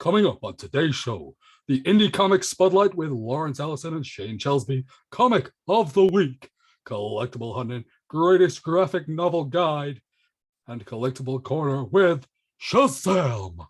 Coming up on today's show, the Indie Comics Spotlight with Laurence Alison and Shane Chelsby, Comic of the Week, Collectible Hunting, Greatest Graphic Novel Guide, and Collectible Corner with Shazam.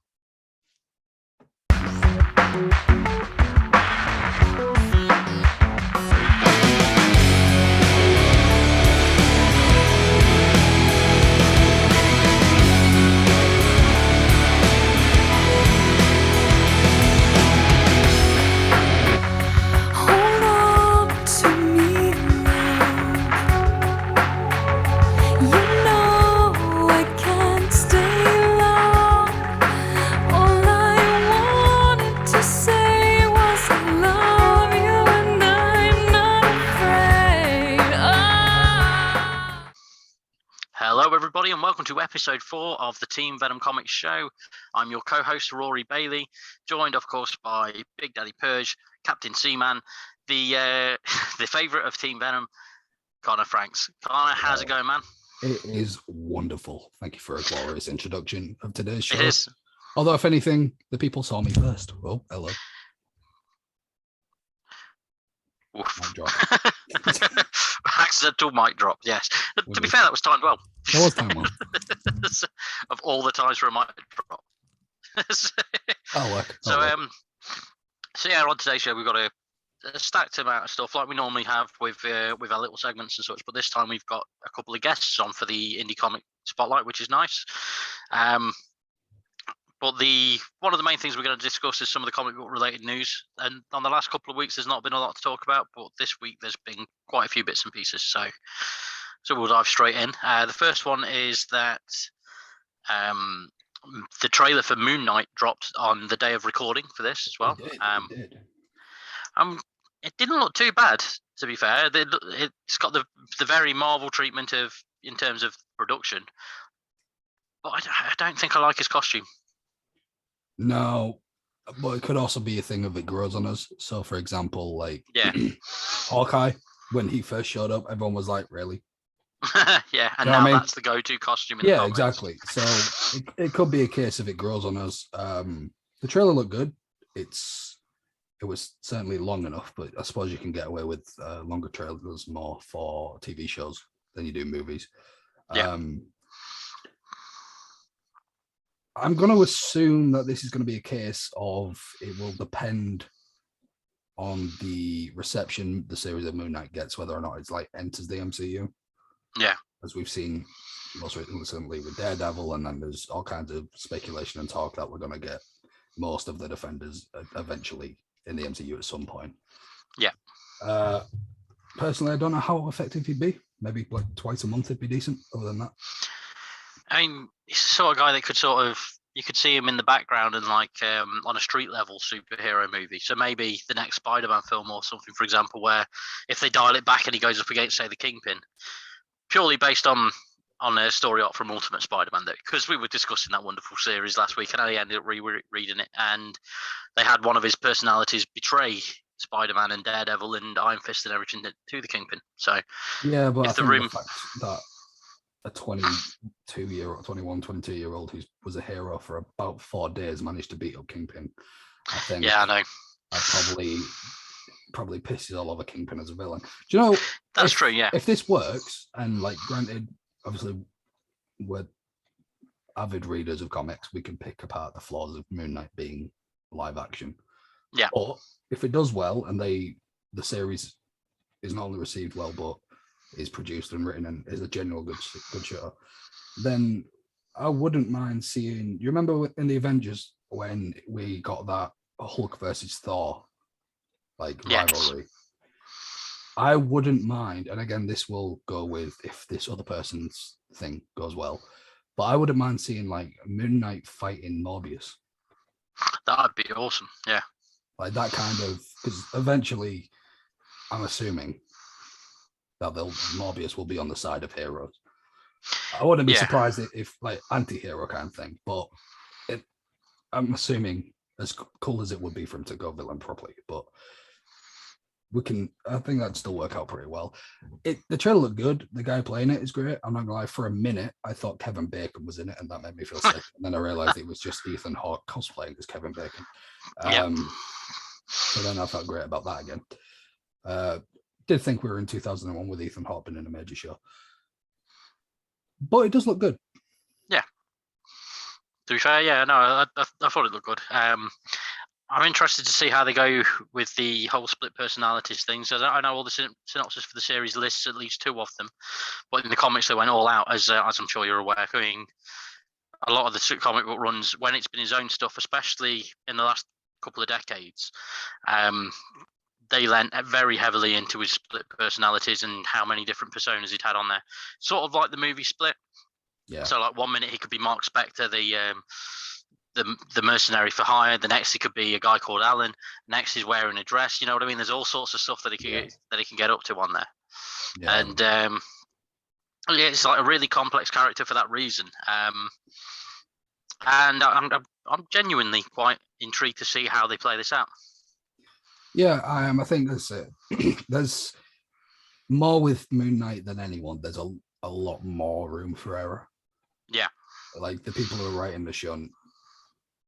Hello everybody and welcome to episode 4 of the Team Venom Comics show. I'm your co-host Rory Bailey, joined of course by Big Daddy Purge, Captain Seaman, the favourite of Team Venom, Connor Franks. Connor, how's it going, man? It is wonderful. Thank you for a glorious introduction of today's show. It is. Although if anything, the people saw me first. Oh, hello. Accidental mic drop, yes. To be fair, that was timed well. That was timed well. Of all the times for a mic drop. Oh, look. So yeah, on today's show we've got a stacked amount of stuff like we normally have with our little segments and such, but this time we've got a couple of guests on for the Indie Comic Spotlight, which is nice. But one of the main things we're going to discuss is some of the comic book related news. And on the last couple of weeks, there's not been a lot to talk about, but this week there's been quite a few bits and pieces. So we'll dive straight in. The first one is that the trailer for Moon Knight dropped on the day of recording for this as well. It did. It didn't look too bad, to be fair. It's got the very Marvel treatment in terms of production, but I don't think I like his costume. No, but it could also be a thing of it grows on us. So, for example, like Hawkeye, when he first showed up, everyone was like, "Really?" Yeah, and now that's the go-to costume. In the comics. Exactly. So it could be a case of it grows on us. The trailer looked good. It was certainly long enough, but I suppose you can get away with longer trailers more for TV shows than you do movies. Yeah. I'm going to assume that this is going to be a case of it will depend on the reception the series of Moon Knight gets, whether or not it's like enters the MCU. Yeah. As we've seen most recently with Daredevil, and then there's all kinds of speculation and talk that we're going to get most of the Defenders eventually in the MCU at some point. Yeah. Personally, I don't know how effective he'd be. Maybe like twice a month it'd be decent. Other than that, I mean, he's the sort of guy that you could see him in the background in like on a street level superhero movie. So maybe the next Spider-Man film or something, for example, where if they dial it back and he goes up against, say, the Kingpin, purely based on a story arc from Ultimate Spider-Man, because we were discussing that wonderful series last week and I ended up reading it, and they had one of his personalities betray Spider-Man and Daredevil and Iron Fist and everything to the Kingpin. So yeah, but if I think the fact that a 22-year-old who was a hero for about 4 days managed to beat up Kingpin, I think. Yeah, I know. That probably pisses all over Kingpin as a villain. Do you know? That's true. Yeah. If this works, and like, granted, obviously, we're avid readers of comics, we can pick apart the flaws of Moon Knight being live action. Yeah. Or if it does well, and the series is not only received well, but is produced and written and is a general good show, then I wouldn't mind seeing. You remember in the Avengers when we got that Hulk versus Thor rivalry? I wouldn't mind, and again, this will go with if this other person's thing goes well, but I wouldn't mind seeing like Moon Knight fighting Morbius. That'd be awesome. Yeah, like that kind of, because eventually, I'm assuming that Morbius will be on the side of heroes. I wouldn't be surprised if like anti-hero kind of thing, but I'm assuming as cool as it would be for him to go villain properly. But I think that'd still work out pretty well. The trailer looked good. The guy playing it is great. I'm not gonna lie, for a minute I thought Kevin Bacon was in it, and that made me feel sick. And then I realized it was just Ethan Hawke cosplaying as Kevin Bacon. So then I felt great about that again. Did think we were in 2001 with Ethan Hawke being in a major show, but it does look good. Yeah. To be fair, yeah, no, I thought it looked good. I'm interested to see how they go with the whole split personalities thing. So I know all the synopsis for the series lists at least 2 of them, but in the comics they went all out, as I'm sure you're aware. I mean, a lot of the comic book runs, when it's been his own stuff, especially in the last couple of decades, they lent very heavily into his split personalities and how many different personas he'd had on there. Sort of like the movie Split. Yeah. So like one minute he could be Mark Spector, the mercenary for hire. The next he could be a guy called Alan. Next he's wearing a dress. You know what I mean? There's all sorts of stuff that he can get up to on there. Yeah. And it's like a really complex character for that reason. And I'm genuinely quite intrigued to see how they play this out. Yeah, I am. I think there's more with Moon Knight than anyone. There's a lot more room for error. Yeah. Like the people who are writing the show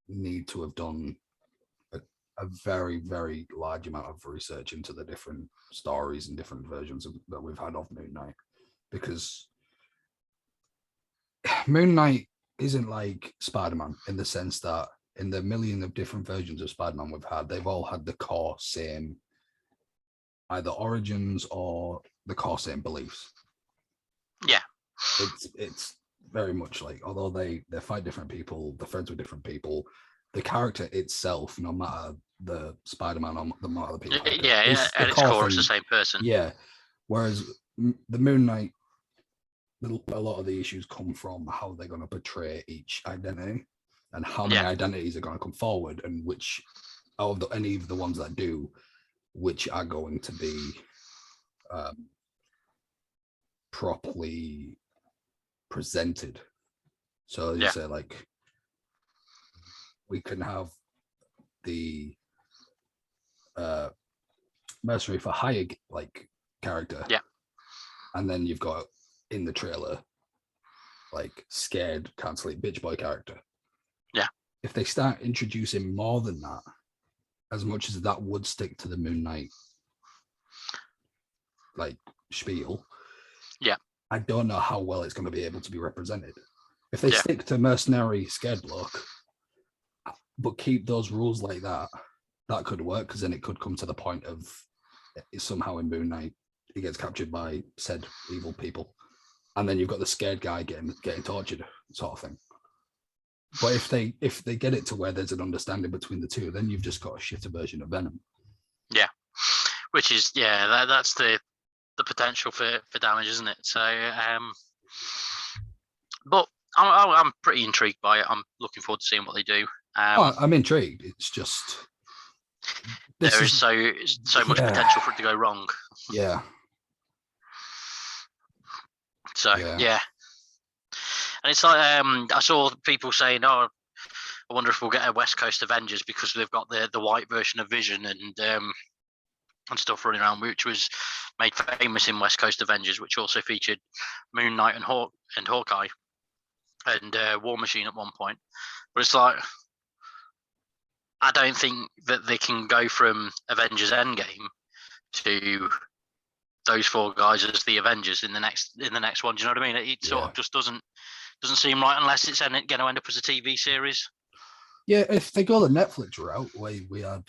need to have done a very, very large amount of research into the different stories and different versions that we've had of Moon Knight, because Moon Knight isn't like Spider-Man in the sense that in the million of different versions of Spider-Man we've had, they've all had the core same either origins or the core same beliefs. Yeah. It's very much like, although they fight different people, they're friends with different people, the character itself, no matter the Spider-Man or the matter the people, at its core it's the same person. Yeah. Whereas the Moon Knight, a lot of the issues come from how they're going to portray each identity and how many identities are going to come forward, and which out of any of the ones that do, which are going to be properly presented. So you say, like, we can have the mercenary for hire like character, and then you've got in the trailer like scared, can't sleep bitch boy character. If they start introducing more than that, as much as that would stick to the Moon Knight like spiel, I don't know how well it's going to be able to be represented. If they stick to mercenary scared bloke but keep those rules like that, that could work, because then it could come to the point of somehow in Moon Knight he gets captured by said evil people, and then you've got the scared guy getting tortured, sort of thing. But if they get it to where there's an understanding between the two, then you've just got a shitter version of Venom. Yeah, which is that's the potential for damage, isn't it? So, but I'm pretty intrigued by it. I'm looking forward to seeing what they do. I'm intrigued. It's just there is so much potential for it to go wrong. Yeah. So and it's like I saw people saying, "Oh, I wonder if we'll get a West Coast Avengers because they've got the white version of Vision and stuff running around," which was made famous in West Coast Avengers, which also featured Moon Knight and Hawkeye and War Machine at one point. But it's like, I don't think that they can go from Avengers Endgame to those 4 guys as the Avengers in the next one. Do you know what I mean? It sort of just doesn't seem right unless it's going to end up as a TV series. Yeah, if they go the Netflix route, where we had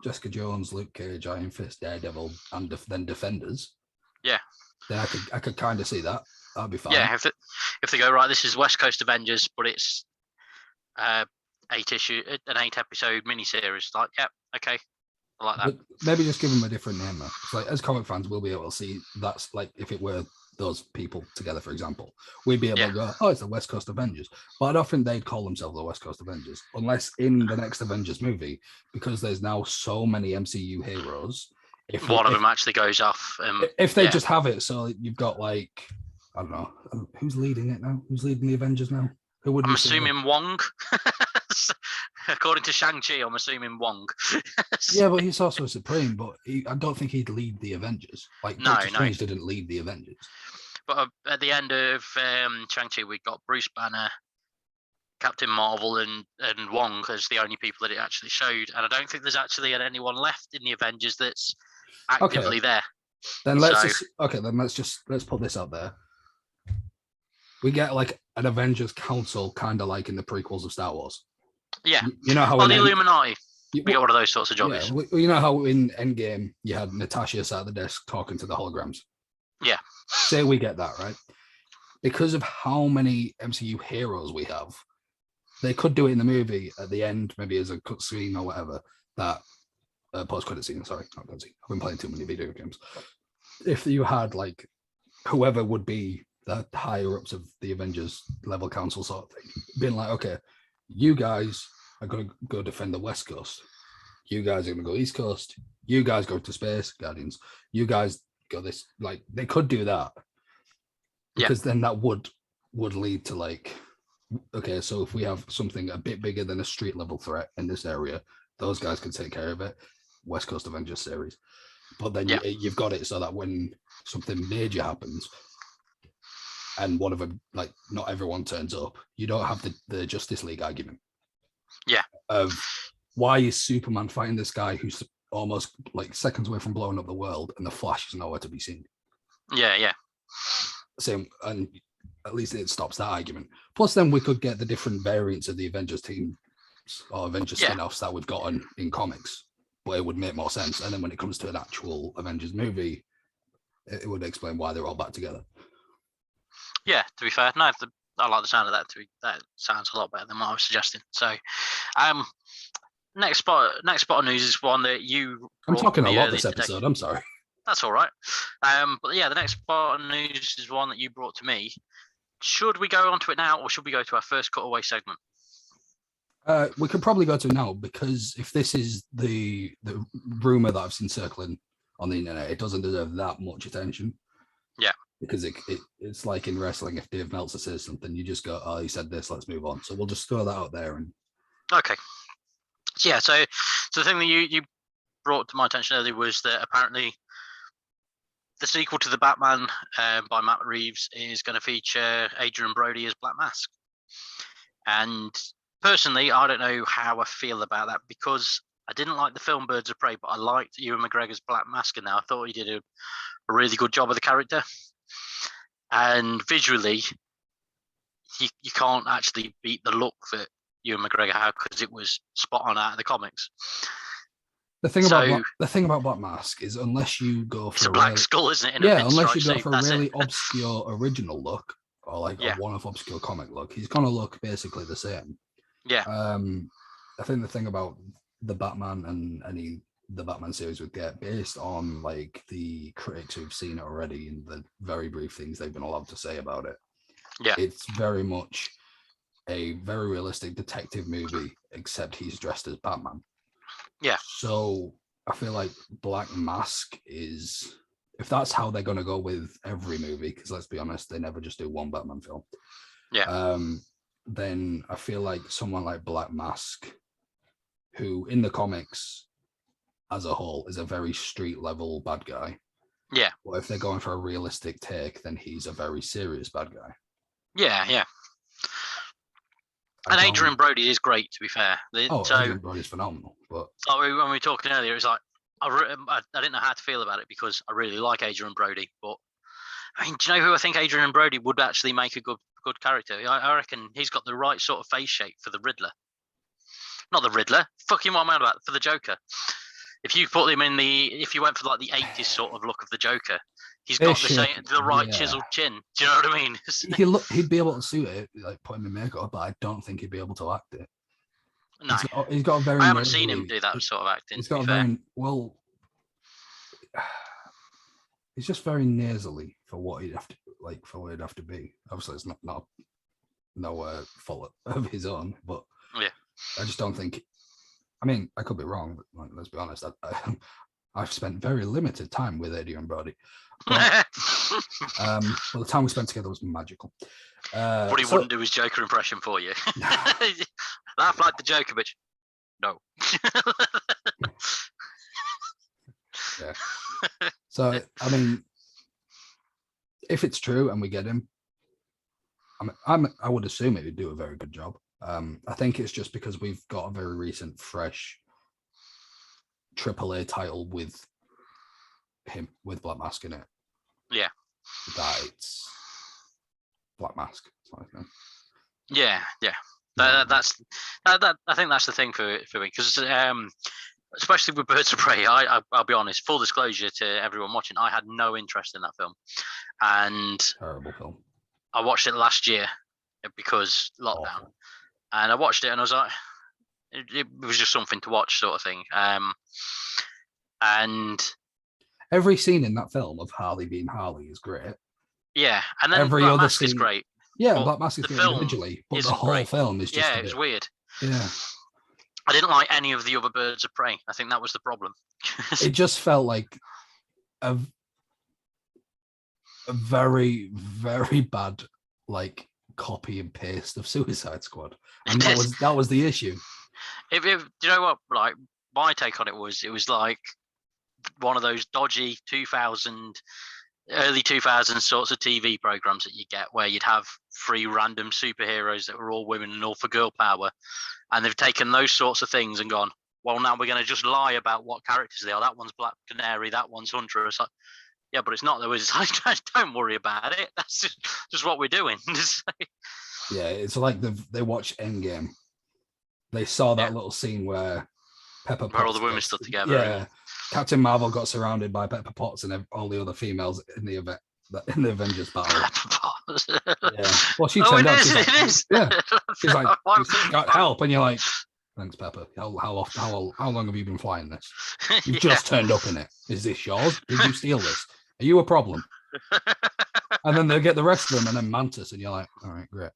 Jessica Jones, Luke Cage, Iron Fist, Daredevil, and then Defenders. Yeah. Then I could kind of see that. That'd be fine. Yeah, if they go, right, this is West Coast Avengers, but it's 8 episode miniseries. Like, okay. I like that. But maybe just give them a different name. It's like, as comic fans, we'll be able to see that's like if it were those people together, for example, we'd be able to go, oh, it's the West Coast Avengers. But I don't think they'd call themselves the West Coast Avengers unless in the next Avengers movie, because there's now so many MCU heroes. If one of them actually goes off, if they just have it, so you've got like, I don't know, who's leading it now? Who's leading the Avengers now? Who would I'm we see? assuming Wong. According to Shang-Chi, I'm assuming Wong. Yeah, but he's also supreme. But I don't think he'd lead the Avengers. Like Doctor Strange didn't lead the Avengers. But at the end of Shang-Chi, we got Bruce Banner, Captain Marvel, and Wong as the only people that it actually showed. And I don't think there's actually anyone left in the Avengers that's actively there. Then let's put this out there. We get like an Avengers Council, kind of like in the prequels of Star Wars. Yeah. You know how the Illuminati. We got one of those sorts of jobs. Yeah, you know how in Endgame you had Natasha sat at the desk talking to the holograms. Yeah. Say we get that, right? Because of how many MCU heroes we have, they could do it in the movie at the end, maybe as a cutscene or whatever. That post-credit scene. Sorry, not cutscene. I've been playing too many video games. If you had like whoever would be the higher ups of the Avengers level council sort of thing, being like, okay, you guys are going to go defend the West Coast. You guys are going to go East Coast. You guys go to space, Guardians. You guys go this. Like they could do that because then that would lead to like, okay, so if we have something a bit bigger than a street level threat in this area, those guys can take care of it. West Coast Avengers series. But then you've got it so that when something major happens, and one of them, like not everyone turns up, you don't have the Justice League argument. Yeah. Of why is Superman fighting this guy who's almost like seconds away from blowing up the world, and the Flash is nowhere to be seen. Yeah. Same, and at least it stops that argument. Plus, then we could get the different variants of the Avengers teams or Avengers spin-offs that we've gotten in comics, but it would make more sense. And then when it comes to an actual Avengers movie, it would explain why they're all back together. Yeah, to be fair, no, I like the sound of that. That sounds a lot better than what I was suggesting. So, next spot of news is one that you. I'm talking a lot this episode. I'm sorry. That's all right. But yeah, the next spot of news is one that you brought to me. Should we go on to it now, or should we go to our first cutaway segment? We could probably go to it now, because if this is the rumor that I've seen circling on the internet, it doesn't deserve that much attention. Yeah. Because it's like in wrestling, if Dave Meltzer says something, you just go, oh, he said this, let's move on. So we'll just throw that out there. And okay. Yeah, so the thing that you brought to my attention earlier was that apparently the sequel to The Batman by Matt Reeves is going to feature Adrian Brody as Black Mask. And personally, I don't know how I feel about that, because I didn't like the film Birds of Prey, but I liked Ewan McGregor's Black Mask, and now I thought he did a really good job of the character. And visually, you can't actually beat the look that Ewan McGregor had, because it was spot on out of the comics. The thing about Black Mask is, unless you go for it's a black skull, isn't it? Unless you go for a really obscure original look, or like a one-off obscure comic look, he's gonna look basically the same. Yeah. I think the thing about the Batman and the Batman series would get, based on like the critics who've seen it already and the very brief things they've been allowed to say about it. Yeah. It's very much a very realistic detective movie, except he's dressed as Batman. Yeah. So I feel like Black Mask is, if that's how they're going to go with every movie, because let's be honest, they never just do one Batman film. Yeah. Then I feel like someone like Black Mask, who in the comics as a whole is a very street level bad guy. Yeah. Well, if they're going for a realistic take, then he's a very serious bad guy. Yeah. And Adrian Brody is great, to be fair. Adrian Brody's phenomenal. But when we were talking earlier, it's like I didn't know how to feel about it, because I really like Adrian Brody. But I mean, do you know who I think Adrian Brody would actually make a good character? I reckon he's got the right sort of face shape for the Riddler. Not the Riddler. Fucking what am I about? For the Joker. If you put him if you went for like the 80s sort of look of the Joker, he's got the right chiseled chin. Do you know what I mean? He'd be able to suit it, like put him in makeup, but I don't think he'd be able to act it. No, he's got a very. I haven't seen him do that sort of acting. He's got a very He's just very nasally for what he'd have to be. Obviously, it's not no fault of his own, but yeah, I just don't think. I mean, I could be wrong, but let's be honest. I've spent very limited time with Adrian Brody. But the time we spent together was magical. But he wouldn't do his Joker impression for you. Laugh like the Joker, bitch. No. Yeah. So, I mean, if it's true and we get him, I would assume it would do a very good job. I think it's just because we've got a very recent, fresh AAA title with him, with Black Mask in it. Yeah. That it's Black Mask. Yeah. That's I think that's the thing for me, because especially with Birds of Prey, I'll be honest, full disclosure to everyone watching, I had no interest in that film, and terrible film. I watched it last year because lockdown. Awful. And I watched it and I was like, it was just something to watch, sort of thing. And every scene in that film of Harley being Harley is great. Yeah, and then every Black other Mask scene is great. Yeah, Black Mask is great individually, but the whole film is just it was weird. Yeah, I didn't like any of the other Birds of Prey. I think that was the problem. It just felt like a very, very bad like copy and paste of Suicide Squad, and that was the issue. If you know what, like my take on it was like one of those dodgy early 2000s sorts of TV programs that you get where you'd have 3 random superheroes that were all women and all for girl power, and they've taken those sorts of things and gone, well, now we're going to just lie about what characters they are. That one's Black Canary, that one's Hunter. It's like, yeah, but it's not. There was like, don't worry about it. That's just what we're doing. Yeah, it's like they watched Endgame. They saw that little scene where Pepper Potts, where all the women stood together. Yeah, Captain Marvel got surrounded by Pepper Potts and all the other females in the Avengers battle. Yeah, well, she turned up. Yeah, she's like, she's got help, and you're like, thanks, Pepper. How long have you been flying this? You've just turned up in it. Is this yours? Did you steal this? Are you a problem? And then they get the rest of them, and then Mantis, and you're like, all right, great.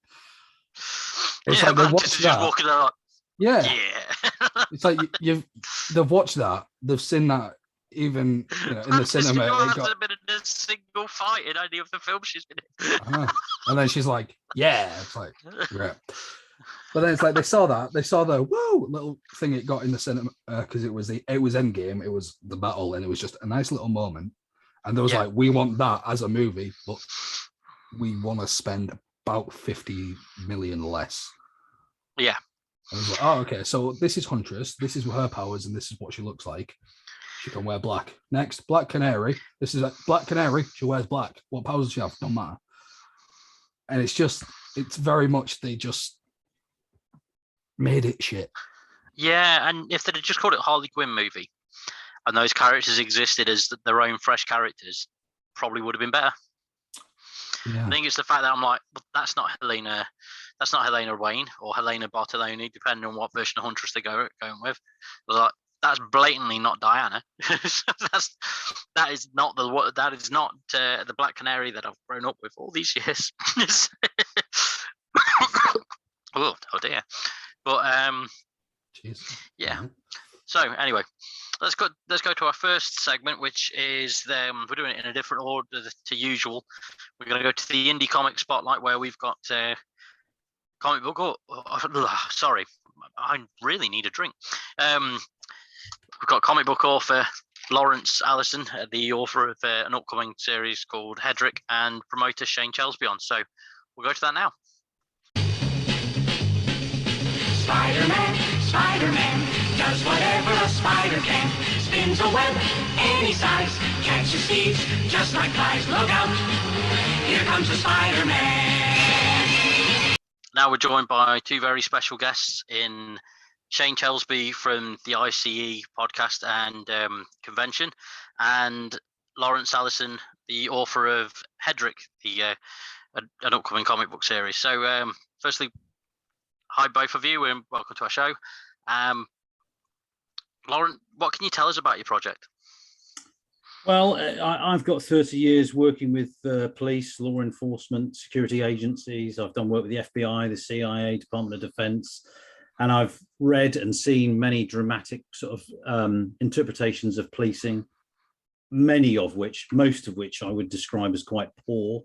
It's like they watched that. Yeah. It's like they've watched that, they've seen that, even in the cinema. It hasn't been in a single fight in any of the films she's been in. And then she's like, yeah, it's like, great. But then it's like they saw the whoa little thing it got in the cinema because it was Endgame, it was the battle, and it was just a nice little moment. And there was like, we want that as a movie, but we want to spend about 50 million less. Yeah. I was like, oh, okay, so this is Huntress, this is her powers, and this is what she looks like. She can wear black. Next, Black Canary. This is a Black Canary. She wears black. What powers does she have? Don't matter. And it's very much, they just made it shit. Yeah, and if they'd have just called it Harley Quinn movie, and those characters existed as their own fresh characters, probably would have been better. Yeah. I think it's the fact that I'm like, but that's not Helena Wayne or Helena Bartoloni, depending on what version of Huntress they're going with. Like, that's blatantly not Diana. that is not the Black Canary that I've grown up with all these years. oh dear. But jeez. Yeah. Mm-hmm. So anyway, let's go to our first segment, which is we're doing it in a different order to usual. We're going to go to the indie comic spotlight, where we've got comic book. Sorry, I really need a drink. We've got comic book author Laurence Alison, the author of an upcoming series called Hedrick, and promoter Shane Chelsbey on. So we'll go to that now. Spider-Man does whatever a spider can. Spins a web any size, catches thieves just like flies. Look out, here comes the Spider-Man. Now we're joined by 2 very special guests in Shane Chelsbey from the ICE podcast and convention, and Laurence Alison, the author of Hedrick, an upcoming comic book series. So firstly, hi both of you, and welcome to our show. Lauren, what can you tell us about your project? Well, I've got 30 years working with police, law enforcement, security agencies. I've done work with the FBI, the CIA, Department of Defense, and I've read and seen many dramatic sort of interpretations of policing. most of which I would describe as quite poor.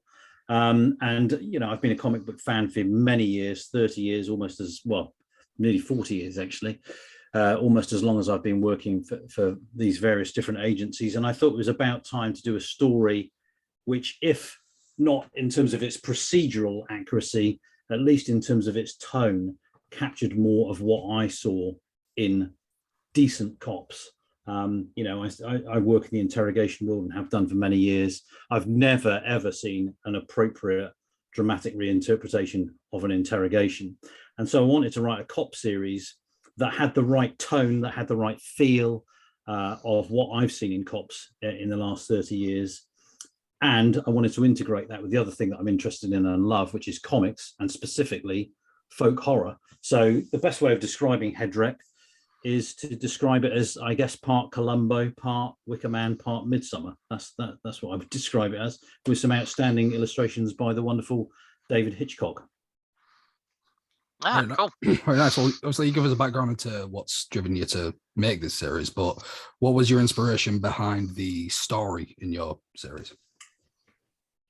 And I've been a comic book fan for many years, 30 years, almost as well, nearly 40 years actually, almost as long as I've been working for these various different agencies. And I thought it was about time to do a story which, if not in terms of its procedural accuracy, at least in terms of its tone, captured more of what I saw in decent cops. I work in the interrogation world and have done for many years. I've never, ever seen an appropriate dramatic reinterpretation of an interrogation. And so I wanted to write a cop series that had the right tone, that had the right feel of what I've seen in cops in the last 30 years. And I wanted to integrate that with the other thing that I'm interested in and love, which is comics, and specifically folk horror. So the best way of describing Hedreck is to describe it as, I guess, part Columbo, part Wicker Man, part Midsummer. That's what I would describe it as, with some outstanding illustrations by the wonderful David Hitchcock. Cool. Very nice. Well, obviously, you give us a background into what's driven you to make this series, but what was your inspiration behind the story in your series?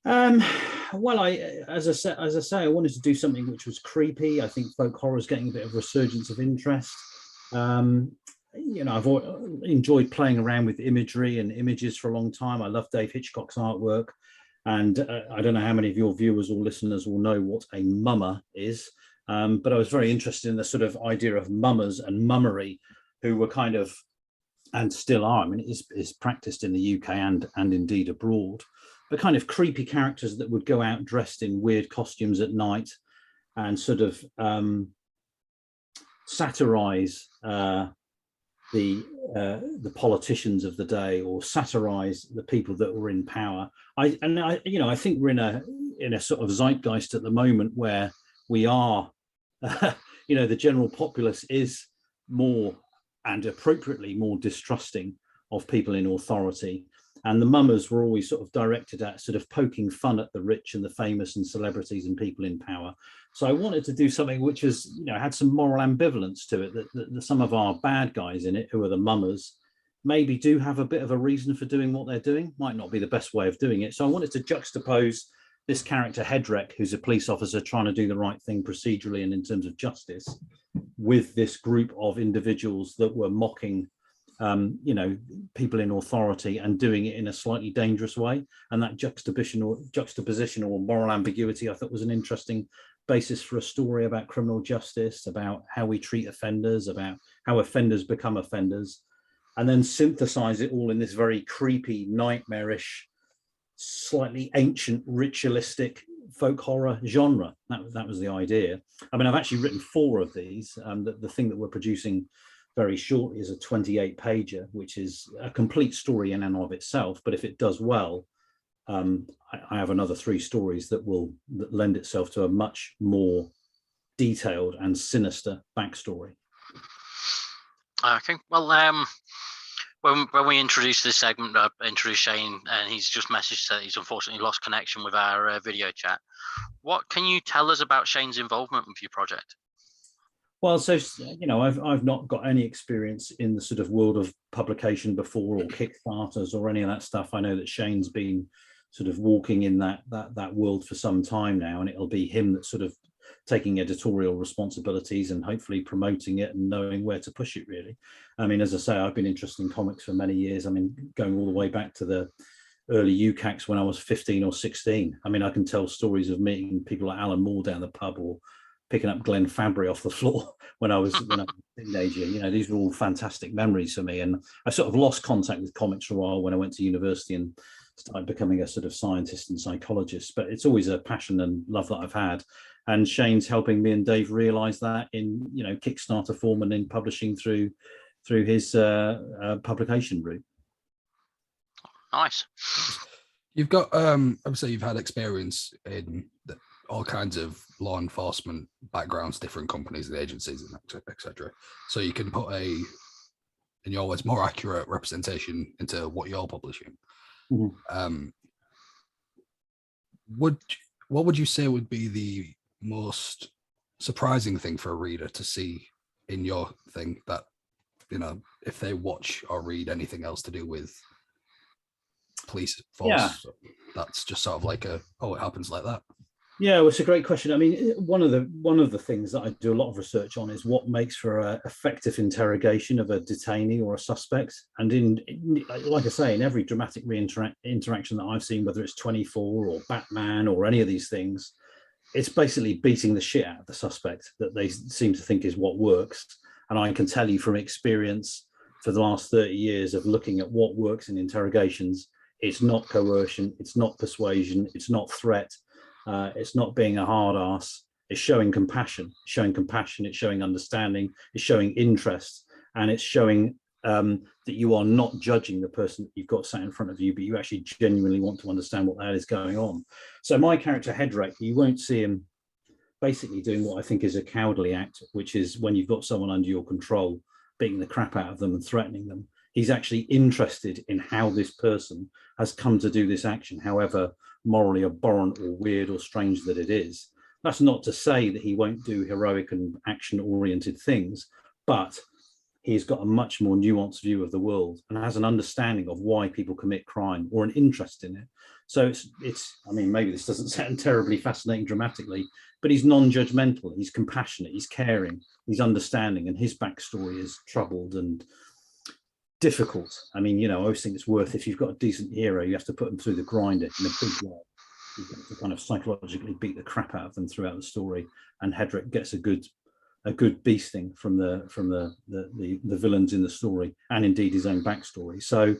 Well, as I say, I wanted to do something which was creepy. I think folk horror is getting a bit of resurgence of interest. I've enjoyed playing around with imagery and images for a long time. I love Dave Hitchcock's artwork, and I don't know how many of your viewers or listeners will know what a mummer is, but I was very interested in the sort of idea of mummers and mummery, who were kind of, and still are, I mean, it's practiced in the UK and indeed abroad, but kind of creepy characters that would go out dressed in weird costumes at night and sort of satirize the politicians of the day, or satirize the people that were in power. I think we're in a sort of zeitgeist at the moment where we are, the general populace is more, and appropriately more, distrusting of people in authority. And the mummers were always sort of directed at sort of poking fun at the rich and the famous and celebrities and people in power. So I wanted to do something which was, had some moral ambivalence to it, that some of our bad guys in it, who are the mummers, maybe do have a bit of a reason for doing what they're doing. Might not be the best way of doing it. So I wanted to juxtapose this character Hedreck, who's a police officer trying to do the right thing procedurally and in terms of justice, with this group of individuals that were mocking people in authority and doing it in a slightly dangerous way. And that juxtaposition or moral ambiguity, I thought, was an interesting basis for a story about criminal justice, about how we treat offenders, about how offenders become offenders, and then synthesize it all in this very creepy, nightmarish, slightly ancient, ritualistic folk horror genre. That was the idea. I mean, I've actually written 4 of these. The thing that we're producing very shortly is a 28-pager, which is a complete story in and of itself. But if it does well, I have another 3 stories that lend itself to a much more detailed and sinister backstory. Okay, well, when we introduced this segment, I introduced Shane, and he's just messaged that he's unfortunately lost connection with our video chat. What can you tell us about Shane's involvement with your project? Well, so, I've not got any experience in the sort of world of publication before, or Kickstarters or any of that stuff. I know that Shane's been sort of walking in that world for some time now, and it'll be him that's sort of taking editorial responsibilities and hopefully promoting it and knowing where to push it, really. I mean, as I say, I've been interested in comics for many years. I mean, going all the way back to the early UCACs when I was 15 or 16. I mean, I can tell stories of meeting people like Alan Moore down the pub, or picking up Glenn Fabry off the floor when I was a teenager. These were all fantastic memories for me. And I sort of lost contact with comics for a while when I went to university and started becoming a sort of scientist and psychologist. But it's always a passion and love that I've had. And Shane's helping me and Dave realize that in, Kickstarter form and in publishing through his publication route. Nice. You've got, obviously you've had experience in all kinds of law enforcement backgrounds, different companies and agencies, and etc. So you can put in your words, more accurate representation into what you're publishing. Mm-hmm. What would you say would be the most surprising thing for a reader to see in your thing that, if they watch or read anything else to do with police force that's just sort of like it happens like that? Yeah, well, it's a great question. I mean, one of the things that I do a lot of research on is what makes for an effective interrogation of a detainee or a suspect. And like I say, in every dramatic interaction that I've seen, whether it's 24 or Batman or any of these things, it's basically beating the shit out of the suspect that they seem to think is what works. And I can tell you from experience for the last 30 years of looking at what works in interrogations, it's not coercion, it's not persuasion, it's not threat. It's not being a hard ass. It's showing compassion. It's showing understanding. It's showing interest, and it's showing that you are not judging the person that you've got sat in front of you, but you actually genuinely want to understand what the hell is going on. So my character Hedreck, you won't see him basically doing what I think is a cowardly act, which is when you've got someone under your control, beating the crap out of them and threatening them. He's actually interested in how this person has come to do this action, however morally abhorrent or weird or strange that it is. That's not to say that he won't do heroic and action-oriented things, but he's got a much more nuanced view of the world and has an understanding of why people commit crime or an interest in it. So it's I mean, maybe this doesn't sound terribly fascinating dramatically, but he's non-judgmental, he's compassionate, he's caring, he's understanding, and his backstory is troubled and difficult. I mean, I always think it's worth, if you've got a decent hero, you have to put them through the grinder in a big way. You have to kind of psychologically beat the crap out of them throughout the story. And Hedrick gets a good beasting from the villains in the story, and indeed his own backstory. So,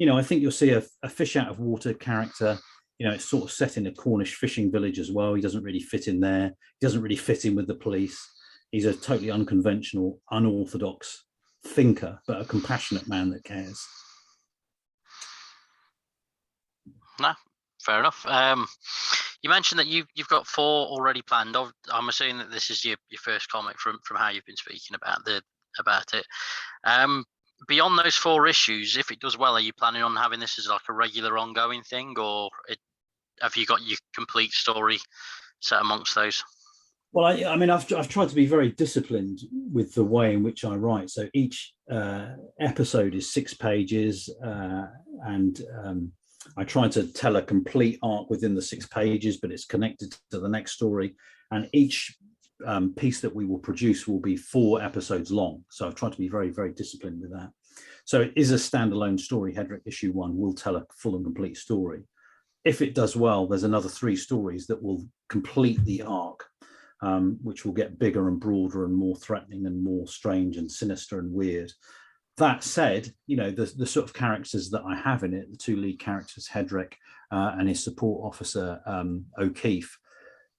I think you'll see a fish out of water character. It's sort of set in a Cornish fishing village as well. He doesn't really fit in there. He doesn't really fit in with the police. He's a totally unconventional, unorthodox thinker, but a compassionate man that cares. No, fair enough. You mentioned that you've got 4 already planned. I'm assuming that this is your first comic from how you've been speaking about it. Beyond those 4 issues, if it does well, are you planning on having this as like a regular ongoing thing, or have you got your complete story set amongst those? Well, I mean, I've tried to be very disciplined with the way in which I write. So each episode is 6 pages, and I try to tell a complete arc within the 6 pages, but it's connected to the next story. And each piece that we will produce will be 4 episodes long. So I've tried to be very, very disciplined with that. So it is a standalone story. Hedrick issue 1 will tell a full and complete story. If it does well, there's another 3 stories that will complete the arc. Which will get bigger and broader and more threatening and more strange and sinister and weird. That said, the sort of characters that I have in it, the 2 lead characters, Hedrick and his support officer, O'Keefe,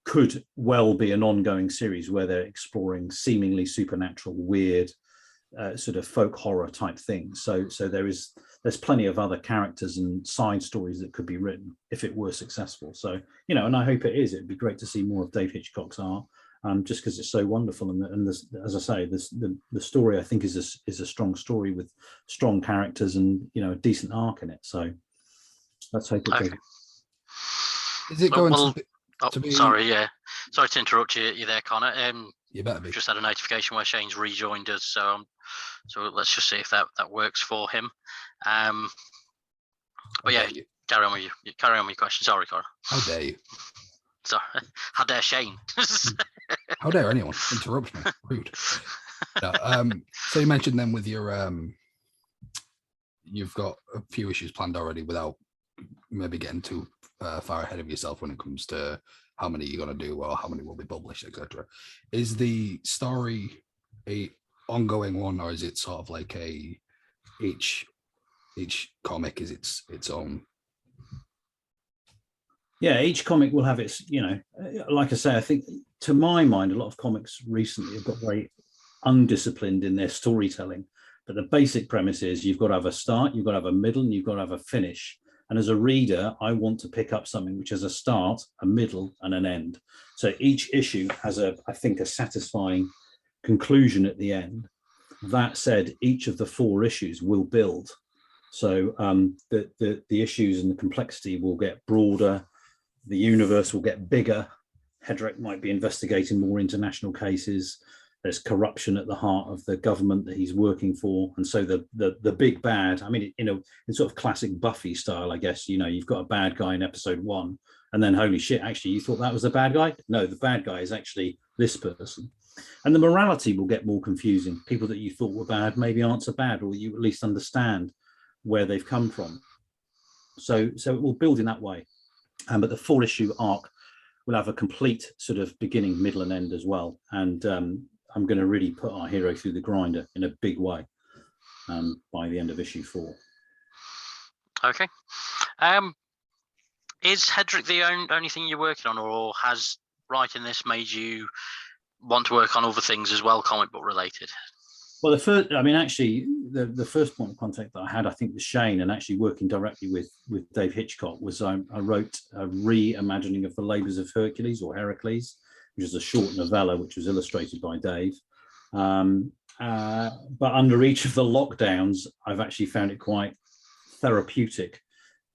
could well be an ongoing series where they're exploring seemingly supernatural, weird, sort of folk horror type things. So there's plenty of other characters and side stories that could be written if it were successful. So, and I hope it is. It'd be great to see more of Dave Hitchcock's art, just because it's so wonderful. And as I say, the story I think is a strong story with strong characters and a decent arc in it. So let's hope it does. Is it going to be? Sorry to interrupt you there, Connor. You better be. Just had a notification where Shane's rejoined us, so let's just see if that works for him. But yeah, carry on with your question. Sorry, Connor. How dare you? Sorry, how dare Shane? How dare anyone interrupt me? Rude. No, so you mentioned then with your you've got a few issues planned already without maybe getting too far ahead of yourself when it comes to how many you're going to do or how many will be published, etc. Is the story a ongoing one, or is it sort of like each comic is its own? Yeah, each comic will have its, like I say, I think to my mind, a lot of comics recently have got very undisciplined in their storytelling. But the basic premise is you've got to have a start, you've got to have a middle, and you've got to have a finish. And as a reader, I want to pick up something which has a start, a middle, and an end. So each issue has I think a satisfying conclusion at the end. That said, each of the 4 issues will build. So the issues and the complexity will get broader. The universe will get bigger. Hedrick might be investigating more international cases. there's corruption at the heart of the government that he's working for, and so the big bad. I mean, in sort of classic Buffy style, I guess. You've got a bad guy in episode 1, and then holy shit, actually, you thought that was the bad guy? No, the bad guy is actually this person. And the morality will get more confusing. People that you thought were bad maybe aren't so bad, or you at least understand where they've come from. So it will build in that way. But the 4-issue arc will have a complete sort of beginning, middle, and end as well. And I'm going to really put our hero through the grinder in a big way by the end of issue 4. Okay. Is Hedrick the only thing you're working on, or has writing this made you want to work on other things as well, comic book related? Well, the first point of contact that I had, I think, with Shane, and actually working directly with Dave Hitchcock, was I wrote a reimagining of the Labours of Hercules, or Heracles, which is a short novella which was illustrated by Dave. But under each of the lockdowns, I've actually found it quite therapeutic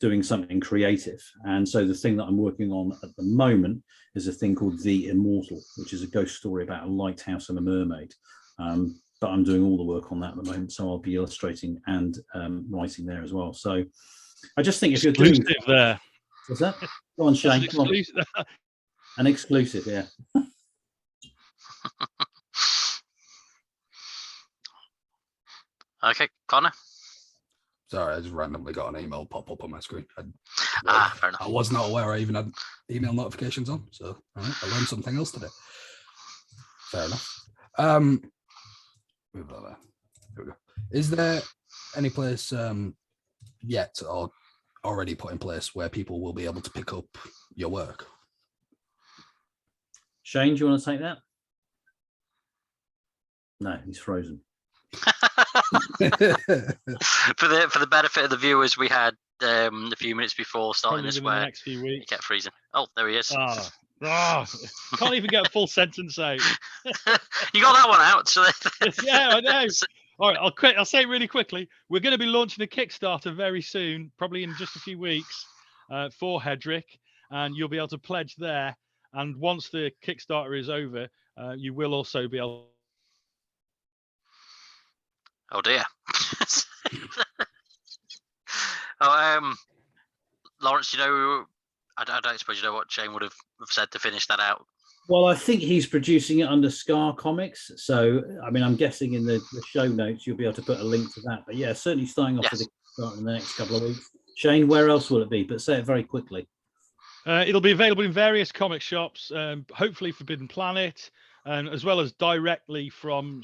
doing something creative. And so the thing that I'm working on at the moment is a thing called The Immortal, which is a ghost story about a lighthouse and a mermaid. But I'm doing all the work on that at the moment, so I'll be illustrating and writing there as well. So I just think if you're doing there, what's that? Go on, Shane. Come on. An exclusive, yeah. Okay, Connor. Sorry, I just randomly got an email pop up on my screen. Fair enough. I was not aware I even had email notifications on, so I learned something else today. Fair enough. Here we go. Is there any place yet or already put in place where people will be able to pick up your work? Shane, do you want to take that? No, he's frozen. For the benefit of the viewers, we had a few minutes before starting Probably this within where the next few he weeks. kept freezing. Oh, there he is. Can't even get a full sentence out. You got that one out. So Yeah, I know. All right, I'll say it really quickly. We're going to be launching a Kickstarter very soon, probably in just a few weeks, for Hedrick, and you'll be able to pledge there. And once the Kickstarter is over, you will also be able. Oh dear. Laurence, I don't suppose you know what Shane would have said to finish that out. Well, I think he's producing it under Scar Comics. So, I mean, I'm guessing in the show notes, you'll be able to put a link to that. But yeah, certainly starting off with the Kickstarter in the next couple of weeks. Shane, where else will it be? But say it very quickly. It'll be available in various comic shops, hopefully Forbidden Planet, and as well as directly from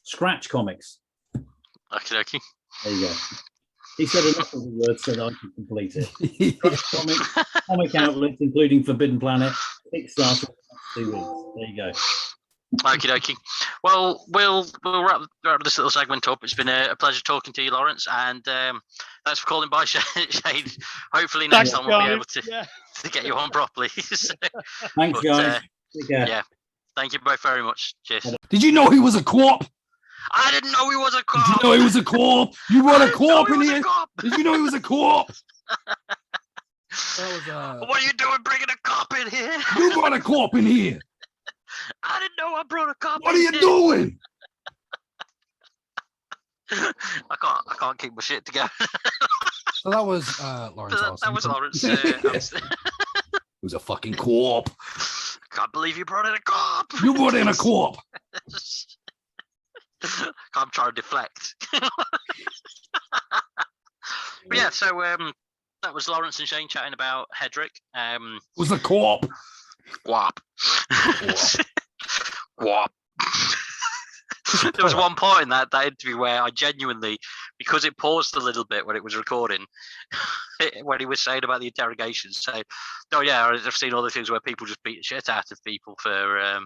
Scratch Comics. Okay. There you go. He said enough of the words so that I can complete it. Scratch comic outlets, including Forbidden Planet, Kickstarter, 2 weeks. There you go. Okie dokie. Well, we'll wrap this little segment up. It's been a pleasure talking to you, Laurence, and thanks for calling by, Shane. Hopefully next time we'll be able to get you on properly. Thanks, guys. Take care. Yeah. Thank you both very much. Cheers. Did you know he was a co-op? I didn't know he was a co-op. Did you know he was a co-op? You brought a co-op in here? Did you know he was a co-op? What are you doing bringing a cop in here? You brought a co-op in here. I didn't know I brought a cop What are you doing? I can't keep my shit together. So that was Laurence Alison. That was Laurence. It was a fucking co-op. Can't believe you brought in a cop. You brought in a co-op. I'm trying to deflect. But yeah, so that was Laurence and Shane chatting about Hedrick. Was a co-op. Guap. Guap. There was one point in that interview where I genuinely, because it paused a little bit when it was recording, when he was saying about the interrogations, saying, "Oh yeah, I've seen other things where people just beat the shit out of people for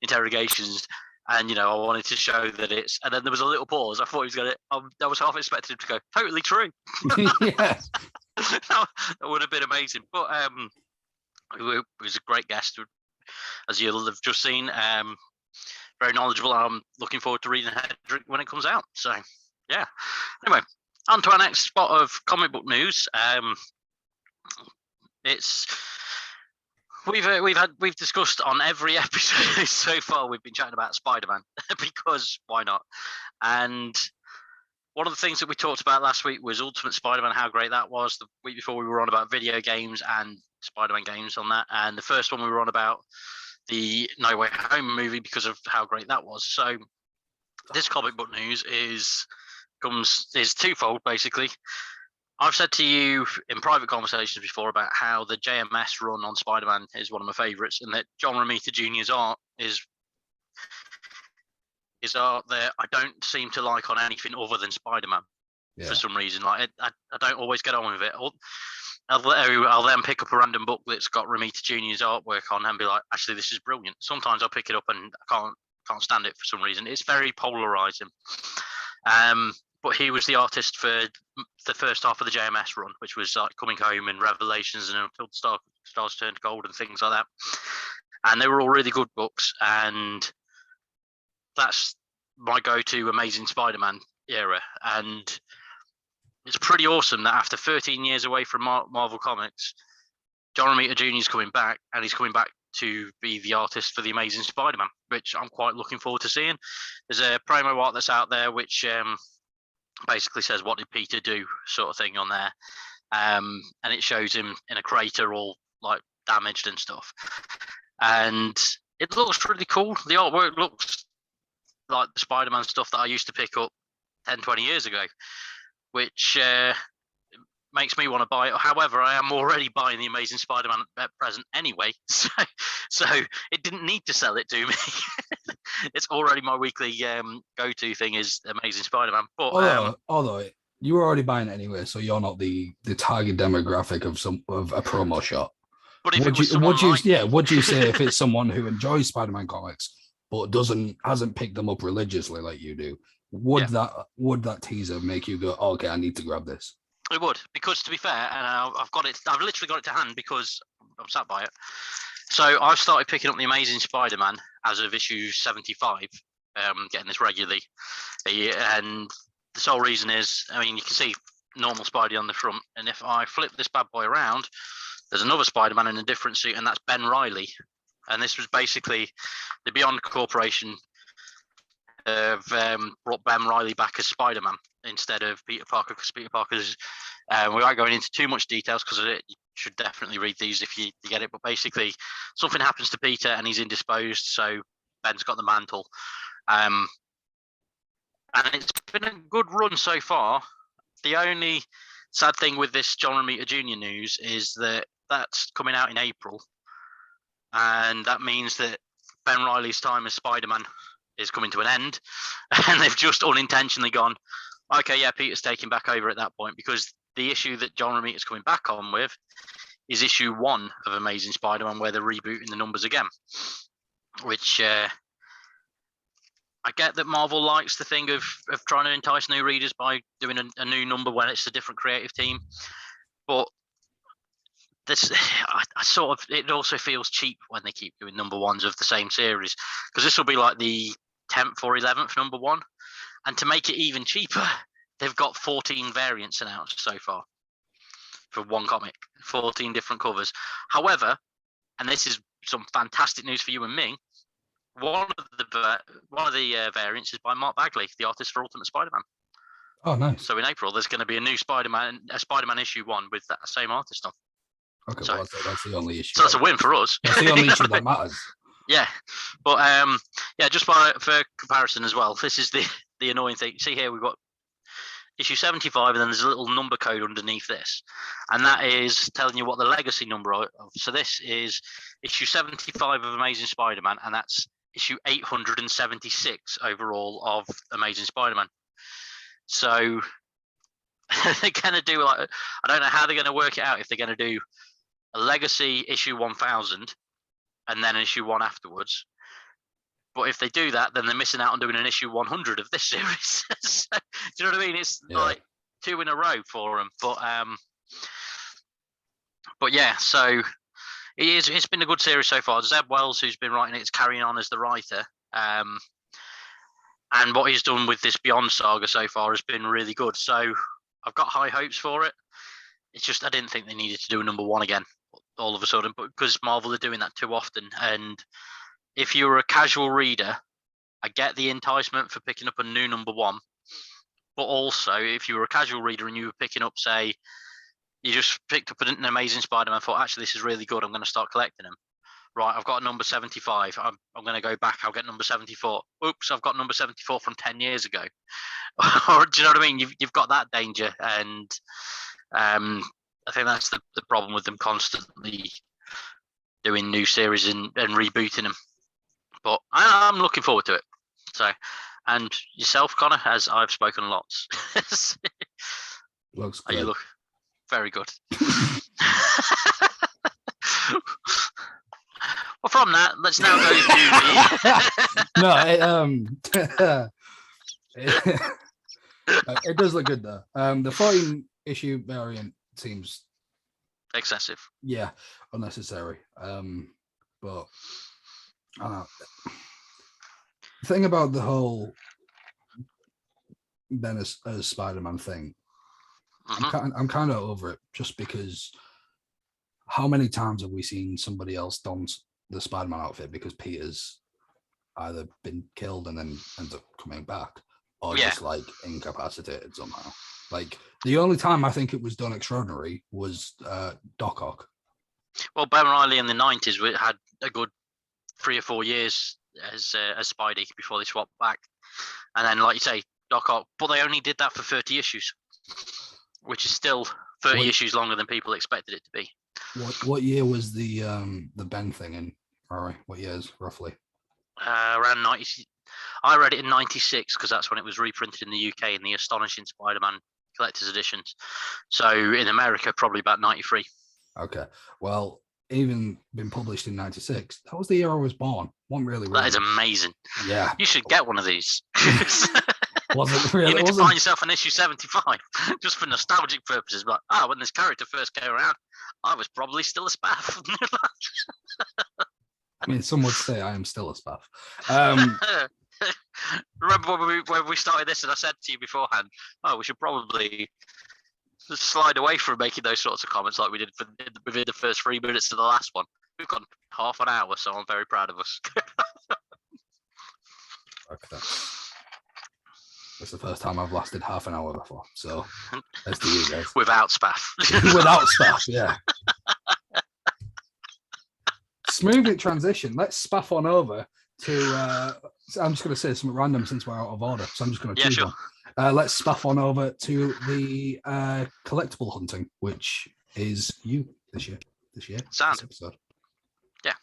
interrogations." And, I wanted to show that it's... And then there was a little pause. I thought he was going to... I was half expecting him to go, totally true. Yeah. That would have been amazing. But he was a great guest, as you'll have just seen. Very knowledgeable. I'm looking forward to reading Hedrick when it comes out. So, yeah. Anyway, on to our next spot of comic book news. It's... We've discussed on every episode so far. We've been chatting about Spider-Man because why not? And one of the things that we talked about last week was Ultimate Spider-Man, how great that was. The week before we were on about video games and Spider-Man games on that, and the first one we were on about the No Way Home movie because of how great that was. So this comic book news is twofold basically. I've said to you in private conversations before about how the JMS run on Spider-Man is one of my favourites, and that John Romita Jr.'s art is art that I don't seem to like on anything other than Spider-Man for some reason. Like I don't always get on with it. I'll then pick up a random book that's got Romita Jr.'s artwork on and be like, actually, this is brilliant. Sometimes I'll pick it up and I can't stand it for some reason. It's very polarizing. But he was the artist for the first half of the JMS run, which was like Coming Home and Revelations and Until the Stars Turned Gold and things like that. And they were all really good books. And that's my go-to Amazing Spider-Man era. And it's pretty awesome that after 13 years away from Marvel Comics, John Romita Jr. is coming back, and he's coming back to be the artist for the Amazing Spider-Man, which I'm quite looking forward to seeing. There's a promo art that's out there which basically says, what did Peter do, sort of thing on there. And it shows him in a crater all like damaged and stuff. And it looks really cool. The artwork looks like the Spider-Man stuff that I used to pick up 10, 20 years ago, which makes me want to buy it. However, I am already buying the Amazing Spider-Man at present anyway, so it didn't need to sell it to me. It's already my weekly go-to thing is Amazing Spider-Man. But although you were already buying it anyway, so you're not the target demographic of a promo shot. But if would you say if it's someone who enjoys Spider-Man comics but hasn't picked them up religiously like you do, would that teaser make you go, oh, okay, I need to grab this? It would, because to be fair, and I've literally got it to hand because I'm sat by it. So I've started picking up the Amazing Spider-Man as of issue 75, getting this regularly. And the sole reason is, I mean, you can see normal Spidey on the front, and if I flip this bad boy around, there's another Spider-Man in a different suit, and that's Ben Reilly. And this was basically the Beyond Corporation have brought Ben Reilly back as Spider-Man instead of Peter Parker, because Peter Parker's, without going into too much details, because you should definitely read these if you get it, but basically something happens to Peter and he's indisposed, so Ben's got the mantle. And it's been a good run so far. The only sad thing with this John Romita Jr. news is that that's coming out in April, and that means that Ben Reilly's time as Spider-Man is coming to an end, and they've just unintentionally gone, okay, yeah, Peter's taking back over at that point, because the issue that John Romita's coming back on with is issue 1 of Amazing Spider-Man, where they're rebooting the numbers again, which I get that Marvel likes the thing of trying to entice new readers by doing a new number when it's a different creative team, but this, I sort of, it also feels cheap when they keep doing number 1s of the same series, because this will be like the 10th or 11th number 1, and to make it even cheaper, they've got 14 variants announced so far for one comic, 14 different covers. However, and this is some fantastic news for you and me, one of the variants is by Mark Bagley, the artist for Ultimate Spider-Man. Oh, nice. So in April, there's going to be a new Spider-Man issue 1 with that same artist on. Okay, so, well, that's the only issue. So that's a win for us. That's the only issue that matters. Yeah, but just for comparison as well, this is the annoying thing. See here, we've got issue 75, and then there's a little number code underneath this, and that is telling you what the legacy number of. So this is issue 75 of Amazing Spider-Man, and that's issue 876 overall of Amazing Spider-Man. So they're going to do, like, I don't know how they're going to work it out, if they're going to do a legacy issue 1000 and then an issue 1 afterwards. But if they do that, then they're missing out on doing an issue 100 of this series. So, do you know what I mean? It's like 2 in a row for them. But yeah, so it's been a good series so far. Zeb Wells, who's been writing it, is carrying on as the writer. And what he's done with this Beyond saga so far has been really good. So I've got high hopes for it. It's just I didn't think they needed to do a number 1 again. all of a sudden, but because Marvel are doing that too often. And if you're a casual reader, I get the enticement for picking up a new number one. But also, if you were a casual reader and you were picking up, say, you just picked up an Amazing Spider-Man, thought, actually, this is really good, I'm going to start collecting them. Right, I've got number 75. I'm going to go back. I'll get number 74. Oops, I've got number 74 from 10 years ago. Or do you know what I mean? You've got that danger, and I think that's the problem with them constantly doing new series and rebooting them. But I'm looking forward to it. So, and yourself, Connor, as I've spoken lots. Looks good. You look very good. Well, from that, let's now go to it does look good though. The 14 issue variant seems excessive. Yeah, unnecessary. But I don't know. The thing about the whole Ben as Spider-Man thing, I'm kind of over it, just because how many times have we seen somebody else don the Spider-Man outfit because Peter's either been killed and then ends up coming back, or just like incapacitated somehow? Like, the only time I think it was done extraordinary was Doc Ock. Well, Ben Reilly in the 90s had a good 3 or 4 years as Spidey before they swapped back. And then, like you say, Doc Ock, but they only did that for 30 issues, which is still 30 issues longer than people expected it to be. What year was the Ben thing in, Rory? What years, roughly? Around 90. I read it in 96 because that's when it was reprinted in the UK in the Astonishing Spider-Man collector's editions. So in America, probably about 93. Okay. Well, even been published in 96. That was the year I was born. One really. That is amazing. Yeah. You should get one of these. Wasn't really. You need to find yourself an issue 75 just for nostalgic purposes. But when this character first came around, I was probably still a spaff. I mean, some would say I am still a spaff. Remember when we started this and I said to you beforehand, we should probably slide away from making those sorts of comments like we did within the first 3 minutes of the last one. We've gone half an hour, so I'm very proud of us. Okay. That's the first time I've lasted half an hour before. So that's to you guys. Without spaff. Without spaff, yeah. Smooth transition. Let's spaff on over to I'm just going to say something random since we're out of order, so I'm just going to choose one. Let's spaff on over to the collectible hunting, which is you this year. Sound. This episode. Yeah.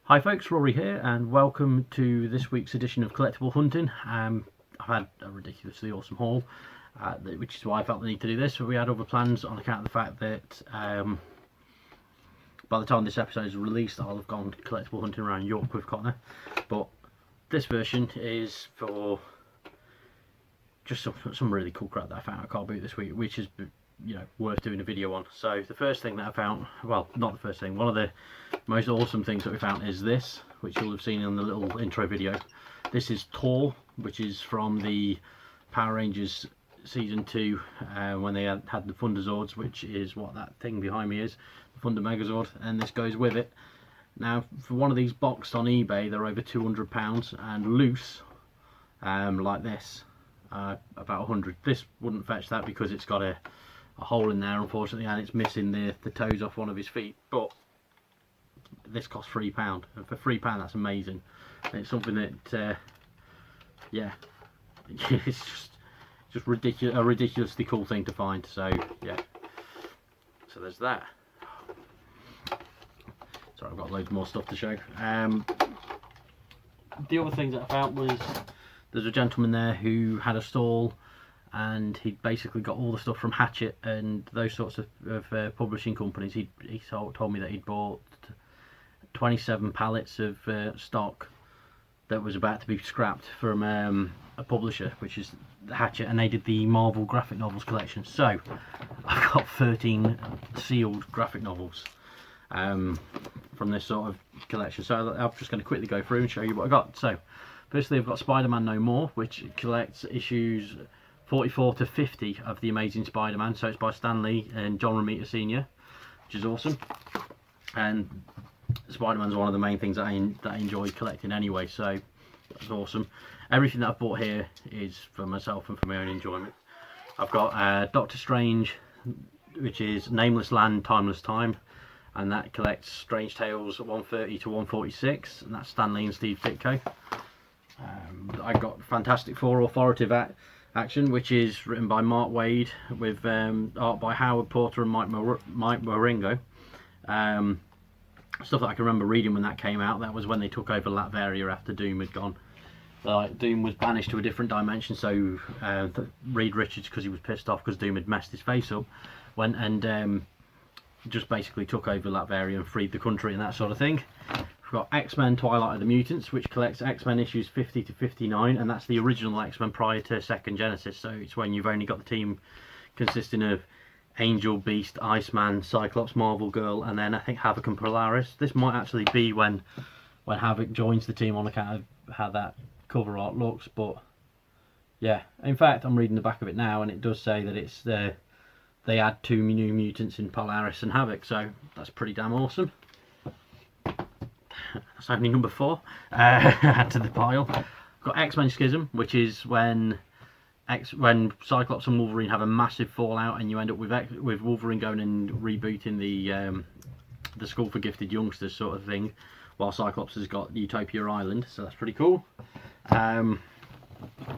Hi folks, Rory here, and welcome to this week's edition of Collectible Hunting. I've had a ridiculously awesome haul, which is why I felt the need to do this. But we had other plans on account of the fact that by the time this episode is released, I'll have gone collectible hunting around York with Connor. But this version is for just some really cool crap that I found at Car Boot this week, which is worth doing a video on. So the first thing that I found, well, not the first thing, one of the most awesome things that we found is this, which you'll have seen in the little intro video. This is Tor, which is from the Power Rangers season 2 when they had the Thunderzords, which is what that thing behind me is, the Thunder Megazord, and this goes with it. Now, for one of these boxed on eBay, they're over £200, and loose, like this, about 100. This wouldn't fetch that because it's got a hole in there, unfortunately, and it's missing the toes off one of his feet. But this costs £3, and for £3 that's amazing. And it's something that it's just ridiculous, a ridiculously cool thing to find. So yeah, so there's that. Sorry, I've got loads more stuff to show. The other thing that I found was there's a gentleman there who had a stall, and he'd basically got all the stuff from Hatchet and those sorts of publishing companies. He told me that he'd bought 27 pallets of stock that was about to be scrapped from a publisher, which is Hatchet, and they did the Marvel graphic novels collection. So I've got 13 sealed graphic novels from this sort of collection. So I'm just going to quickly go through and show you what I got. So firstly, I've got Spider-Man No More, which collects issues 44 to 50 of the Amazing Spider-Man. So it's by Stan Lee and John Romita Sr., which is awesome. And Spider-Man's one of the main things that I enjoy collecting anyway, so that's awesome. Everything that I've bought here is for myself and for my own enjoyment. I've got Doctor Strange, which is Nameless Land, Timeless Time, and that collects Strange Tales 130 to 146, and that's Stan Lee and Steve Ditko. I got Fantastic Four Authoritative Action, which is written by Mark Waid with art by Howard Porter and Mike Marengo. Stuff that I can remember reading when that came out. That was when they took over Latveria after Doom had gone. Doom was banished to a different dimension, so Reed Richards, because he was pissed off because Doom had messed his face up, went and just basically took over Latveria and freed the country and that sort of thing. We've got X-Men Twilight of the Mutants, which collects X-Men issues 50 to 59, and that's the original X-Men prior to Second Genesis, so it's when you've only got the team consisting of Angel, Beast, Iceman, Cyclops, Marvel Girl, and then I think Havoc and Polaris. This might actually be when Havoc joins the team on account of how that cover art looks, but yeah. In fact, I'm reading the back of it now, and it does say that it's they add 2 new mutants in Polaris and Havoc, so that's pretty damn awesome. That's only number 4. Add to the pile. Got X-Men Schism, which is when Cyclops and Wolverine have a massive fallout, and you end up with Wolverine going and rebooting the School for Gifted Youngsters sort of thing, while Cyclops has got Utopia Island, so that's pretty cool.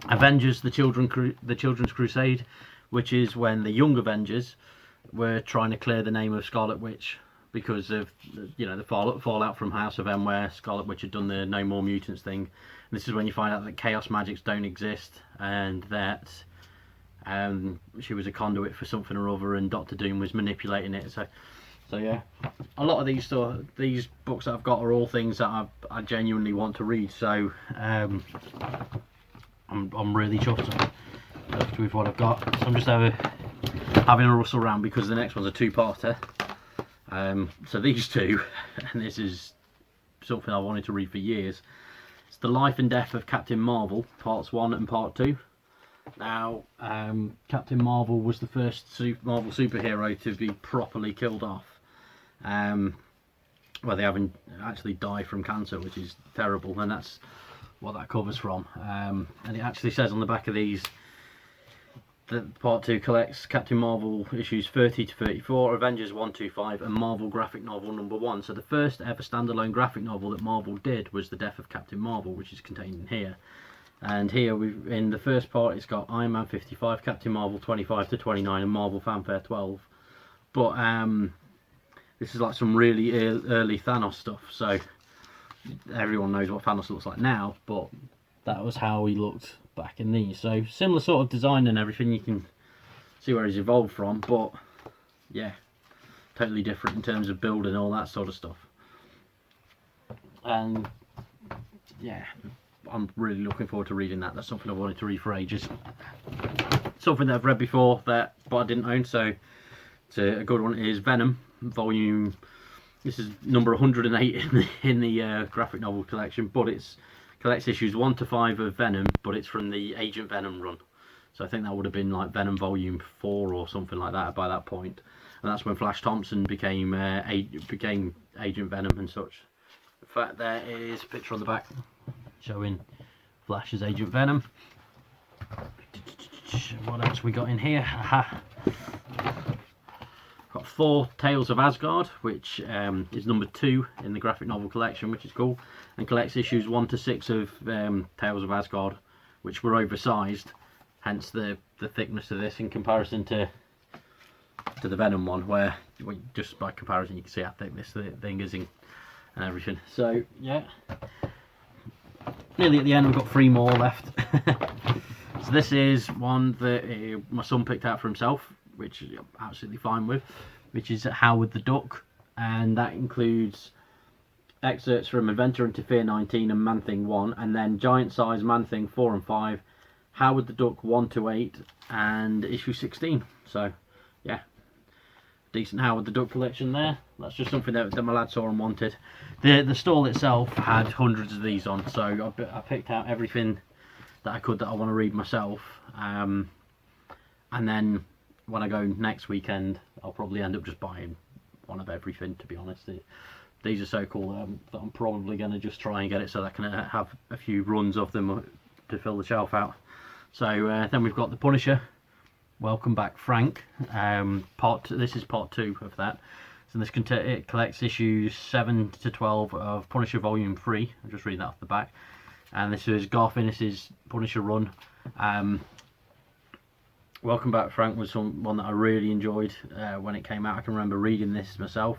Avengers: The Children's Crusade, which is when the Young Avengers were trying to clear the name of Scarlet Witch because of the fallout from House of M, where Scarlet Witch had done the No More Mutants thing. And this is when you find out that chaos magics don't exist, and that she was a conduit for something or other, and Doctor Doom was manipulating it. So yeah, a lot of these books that I've got are all things that I genuinely want to read. So I'm really chuffed with what I've got. So I'm just having a rustle around because the next one's a 2-parter. So these two, and this is something I wanted to read for years. It's The Life and Death of Captain Marvel, Parts 1 and Part 2. Now, Captain Marvel was the first Marvel superhero to be properly killed off. Well, they haven't actually died from cancer, which is terrible, and that's what that cover's from. And it actually says on the back of these that Part 2 collects Captain Marvel issues 30 to 34, Avengers 125, and Marvel graphic novel number 1. So the first ever standalone graphic novel that Marvel did was The Death of Captain Marvel, which is contained in here. And here, in the first part, it's got Iron Man 55, Captain Marvel 25 to 29, and Marvel Fanfare 12. But this is like some really early Thanos stuff, so everyone knows what Thanos looks like now, but that was how he looked back in these. So similar sort of design and everything, you can see where he's evolved from, but yeah, totally different in terms of build and all that sort of stuff. And yeah, I'm really looking forward to reading that. That's something I wanted to read for ages. Something that I've read before but I didn't own, so it's a good one, is Venom volume. This is number 108 in the graphic novel collection, but it's collects issues 1 to 5 of Venom, but it's from the Agent Venom run. So I think that would have been like Venom volume 4 or something like that by that point. And that's when Flash Thompson became Agent Venom and such. In fact, there is a picture on the back showing Flash as Agent Venom. What else we got in here? Aha. Got 4 Tales of Asgard, which is number 2 in the graphic novel collection, which is cool, and collects issues 1 to 6 of Tales of Asgard, which were oversized, hence the thickness of this in comparison to the Venom one, where just by comparison you can see how thick this thing is and everything. So yeah, nearly at the end. We've got 3 more left. So this is one that my son picked out for himself, which I'm absolutely fine with, which is Howard the Duck, and that includes excerpts from Adventure into Fear 19 and Man-Thing 1, and then Giant Size Man-Thing 4 and 5, Howard the Duck 1 to 8, and issue 16. So yeah, decent Howard the Duck collection there. That's just something that my lad saw and wanted. The stall itself had hundreds of these on, so I picked out everything that I could that I want to read myself. And then when I go next weekend, I'll probably end up just buying one of everything, to be honest. These are so cool that I'm probably going to just try and get it so that I can have a few runs of them to fill the shelf out. So then we've got the Punisher. Welcome Back, Frank. This is part 2 of that. So this it collects issues 7 to 12 of Punisher Volume 3. I'm just reading that off the back. And this is Garth Ennis's Punisher run. Welcome Back, Frank was one that I really enjoyed when it came out. I can remember reading this myself.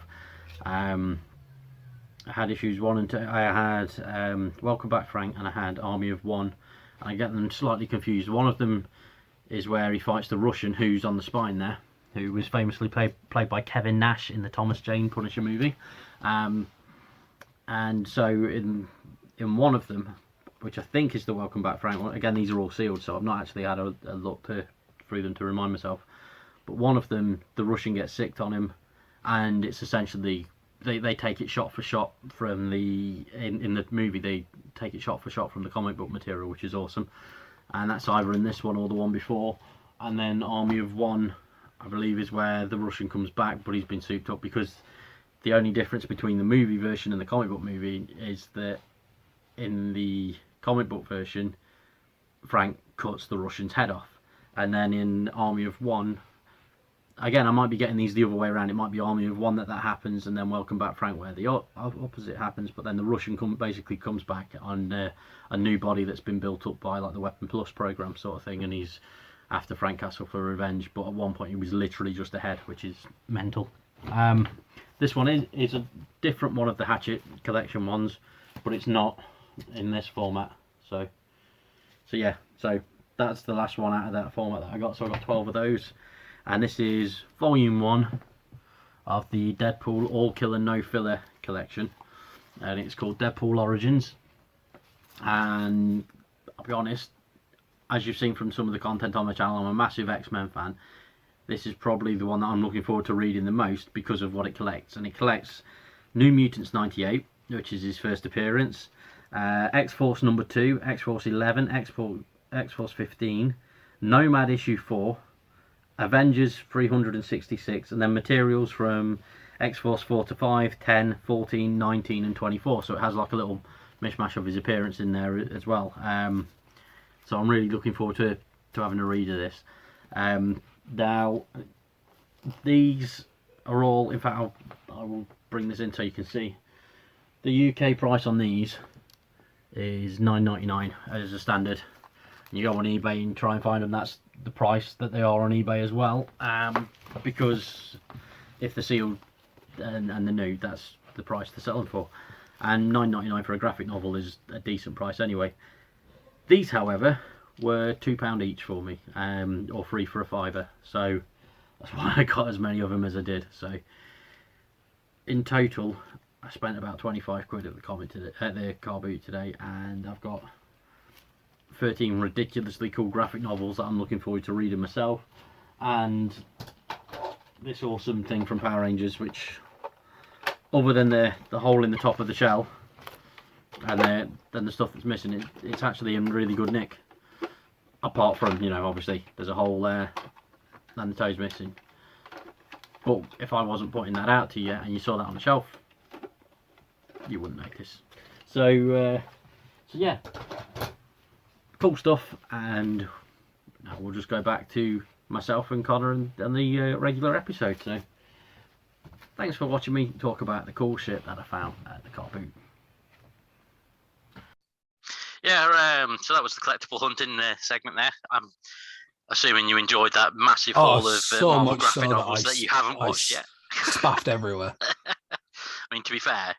I had issues 1 and 2. I had Welcome Back, Frank, and I had Army of One. And I get them slightly confused. One of them is where he fights the Russian who's on the spine there, who was famously played by Kevin Nash in the Thomas Jane Punisher movie. And so in one of them, which I think is the Welcome Back, Frank one, again, these are all sealed, so I've not actually had a look through them to remind myself. But one of them, the Russian gets sicked on him, and it's essentially they take it shot for shot from in the movie. They take it shot for shot from the comic book material, which is awesome. And that's either in this one or the one before. And then Army of One, I believe, is where the Russian comes back, but he's been souped up, because the only difference between the movie version and the comic book movie is that in the comic book version, Frank cuts the Russian's head off. And then in Army of One, again, I might be getting these the other way around. It might be Army of One that happens, and then Welcome Back, Frank, where the opposite happens. But then the Russian basically comes back on a new body that's been built up by like the Weapon Plus program sort of thing, and he's after Frank Castle for revenge. But at one point he was literally just a head, which is mental. This one is a different one of the Hatchet collection ones, but it's not in this format. So yeah, so that's the last one out of that format that I got. So I got 12 of those. And this is volume 1 of the Deadpool All Killer No Filler collection, and it's called Deadpool Origins. And I'll be honest, as you've seen from some of the content on my channel, I'm a massive X-Men fan. This is probably the one that I'm looking forward to reading the most because of what it collects. And it collects New Mutants 98, which is his first appearance, X-Force number 2, X-Force 11, X-Force 15, Nomad issue 4, Avengers 366, and then materials from X-Force 4 to 5, 10, 14, 19 and 24. So it has like a little mishmash of his appearance in there as well. So I'm really looking forward to having a read of this. Now, these are all, in fact, I will bring this in so you can see. The UK price on these is £9.99 as a standard. You go on eBay and try and find them, that's the price that they are on eBay as well, because if they're sealed and they're new, that's the price they're selling for, and £9.99 for a graphic novel is a decent price anyway. These, however, were £2 each for me, or free for a £5, so that's why I got as many of them as I did. So in total I spent about 25 quid at the car boot today, and I've got 13 ridiculously cool graphic novels that I'm looking forward to reading myself, and this awesome thing from Power Rangers, which, other than the hole in the top of the shell and then the stuff that's missing, it's actually in really good nick, apart from, you know, obviously there's a hole there and the toe's missing. But if I wasn't pointing that out to you and you saw that on the shelf, you wouldn't notice. So yeah, cool stuff. And now we'll just go back to myself and Connor and the regular episode. So thanks for watching me talk about the cool shit that I found at the car boot. Yeah, so that was the collectible hunting segment there. I'm assuming you enjoyed that massive haul of so Marvel much graphic so novels that you haven't watched yet. Spaffed everywhere. I mean, to be fair,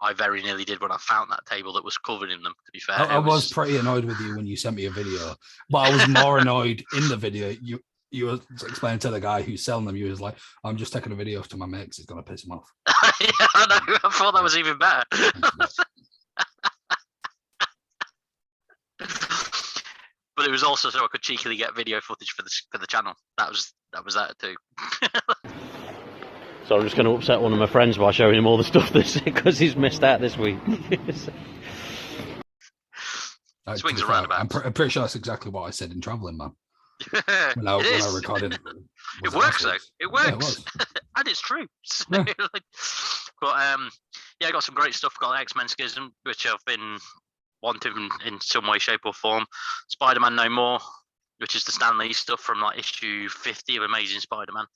I very nearly did when I found that table that was covered in them, to be fair. I was pretty annoyed with you when you sent me a video, but I was more annoyed in the video. You were explaining to the guy who's selling them, you was like, I'm just taking a video to my mate because it's going to piss him off. Yeah, I know. I thought that was even better. but it was also so I could cheekily get video footage for the channel. That was that too. So I'm just going to upset one of my friends by showing him all the stuff because he's missed out this week. Swings and roundabouts. I'm pretty sure that's exactly what I said in Travelling Man. When I recorded. It works though. It works. Yeah, it was. And it's true. So, Yeah. But I got some great stuff. Got X-Men Schism, which I've been wanting in some way, shape, or form. Spider-Man No More, which is the Stan Lee stuff from like issue 50 of Amazing Spider-Man,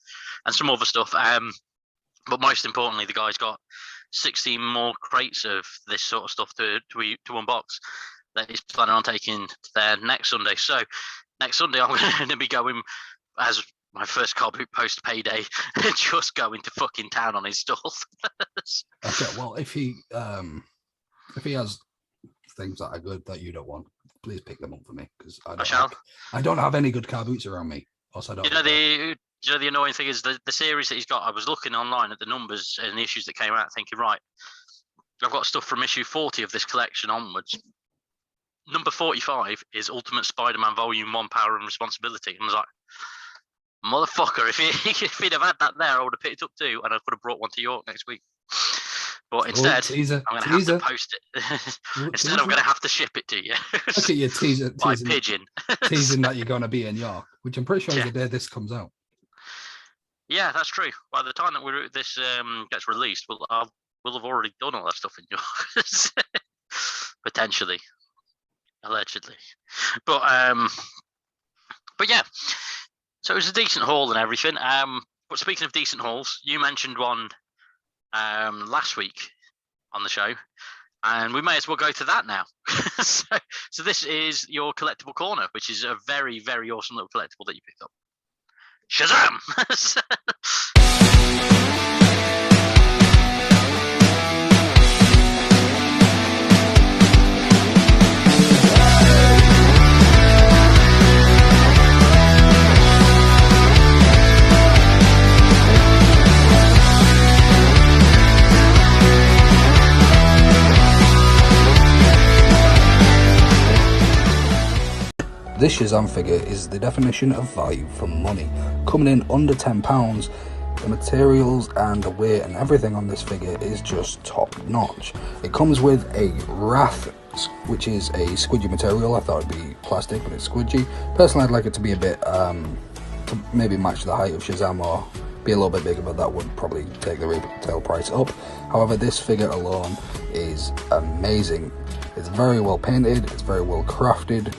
and some other stuff. But most importantly, the guy's got 16 more crates of this sort of stuff to unbox that he's planning on taking there next Sunday. So next Sunday, I'm going to be going as my first car boot post payday, just going to fucking town on his stuff. Okay, well, if he has things that are good that you don't want, please pick them up for me, because I don't have any good car boots around me. Also, I don't. The annoying thing is the series that he's got. I was looking online at the numbers and the issues that came out, thinking, right, I've got stuff from issue 40 of this collection onwards. Number 45 is Ultimate Spider-Man Volume 1, Power and Responsibility. And I was like, motherfucker, if he'd have had that there, I would have picked it up too, and I could have brought one to York next week. But instead, I'm going to have to post it. Instead, I'm going to have to ship it to you. Look at your teaser by pigeon. Teasing that you're going to be in York, which I'm pretty sure is the day this comes out. Yeah, that's true. By the time that this gets released, we'll have already done all that stuff in York. Potentially. Allegedly. But yeah. So it was a decent haul and everything. But speaking of decent hauls, you mentioned one last week on the show, and we may as well go to that now. so this is your Collectible Corner, which is a very, very awesome little collectible that you picked up. Shazam! This Shazam figure is the definition of value for money, coming in under £10. The materials and the weight and everything on this figure is just top notch. It comes with a Wrath, which is a squidgy material. I thought it'd be plastic, but it's squidgy. Personally, I'd like it to be a bit to maybe match the height of Shazam or be a little bit bigger, but that would probably take the retail price up. However, this figure alone is amazing. It's very well painted, it's very well crafted.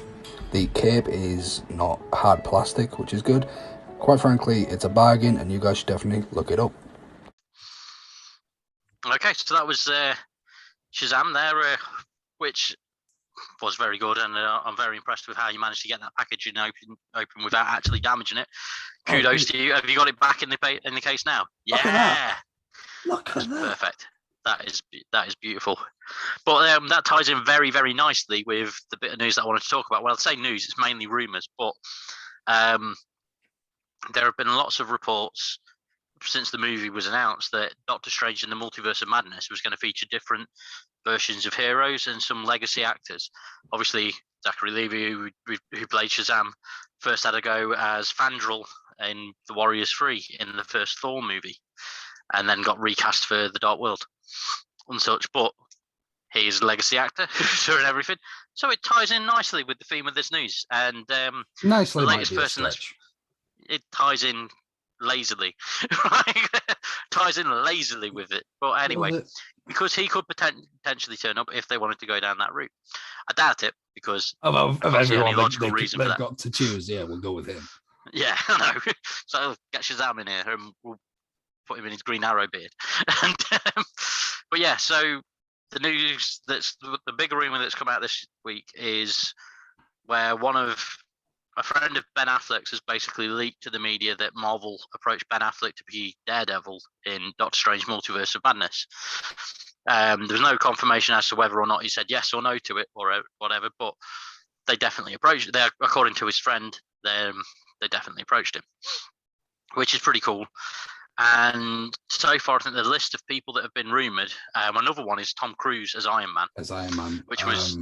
The cape is not hard plastic, which is good. Quite frankly, it's a bargain, and you guys should definitely look it up. Okay, so that was Shazam there, which was very good, and I'm very impressed with how you managed to get that packaging open without actually damaging it. Kudos to you. Have you got it back in the case now? Yeah. Look at that. Perfect. That is beautiful. But that ties in very, very nicely with the bit of news that I wanted to talk about. Well, I'd say news, it's mainly rumours, but there have been lots of reports since the movie was announced that Doctor Strange in the Multiverse of Madness was going to feature different versions of heroes and some legacy actors. Obviously, Zachary Levi, who played Shazam, first had a go as Fandral in The Warriors 3 in the first Thor movie, and then got recast for The Dark World and such, but he's a legacy actor and everything, so it ties in nicely with the theme of this news. And nicely, the latest person it ties in lazily, right? Ties in lazily with it. But anyway, because he could potentially turn up if they wanted to go down that route. I doubt it, because of everyone logical reason they've for that. got to choose. Yeah, we'll go with him. Yeah, I know. So get Shazam in here and we'll put him in his Green Arrow beard. And, but yeah, so the news that's the big rumor that's come out this week is where a friend of Ben Affleck's has basically leaked to the media that Marvel approached Ben Affleck to be Daredevil in Doctor Strange Multiverse of Madness. There's no confirmation as to whether or not he said yes or no to it or whatever, but they definitely approached it. According to his friend, they definitely approached him, which is pretty cool. And so far, I think the list of people that have been rumoured, another one is Tom Cruise as Iron Man. As Iron Man. Which was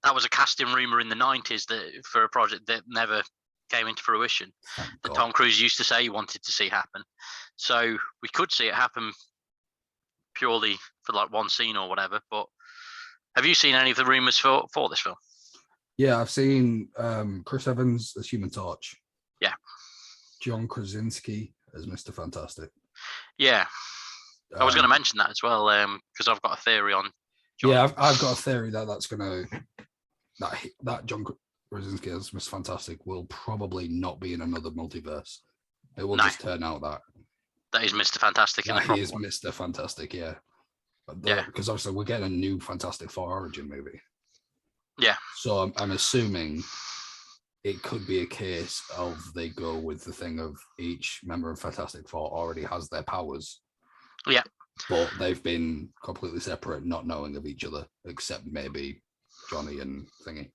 that was a casting rumor in the 90s that for a project that never came into fruition. That Tom Cruise used to say he wanted to see happen. So we could see it happen purely for like one scene or whatever. But have you seen any of the rumors for this film? Yeah, I've seen Chris Evans as Human Torch. Yeah. John Krasinski as Mr. Fantastic. Yeah. I was going to mention that as well, because I've got a theory on John. Yeah, I've got a theory that's going to... That John Krasinski as Mr. Fantastic will probably not be in another multiverse. It will just turn out that is Mr. Fantastic. He is Mr. Fantastic, yeah. Yeah. Because obviously we're getting a new Fantastic Four origin movie. Yeah. So I'm assuming it could be a case of they go with the thing of each member of Fantastic Four already has their powers. Yeah. But they've been completely separate, not knowing of each other, except maybe Johnny and Thingy.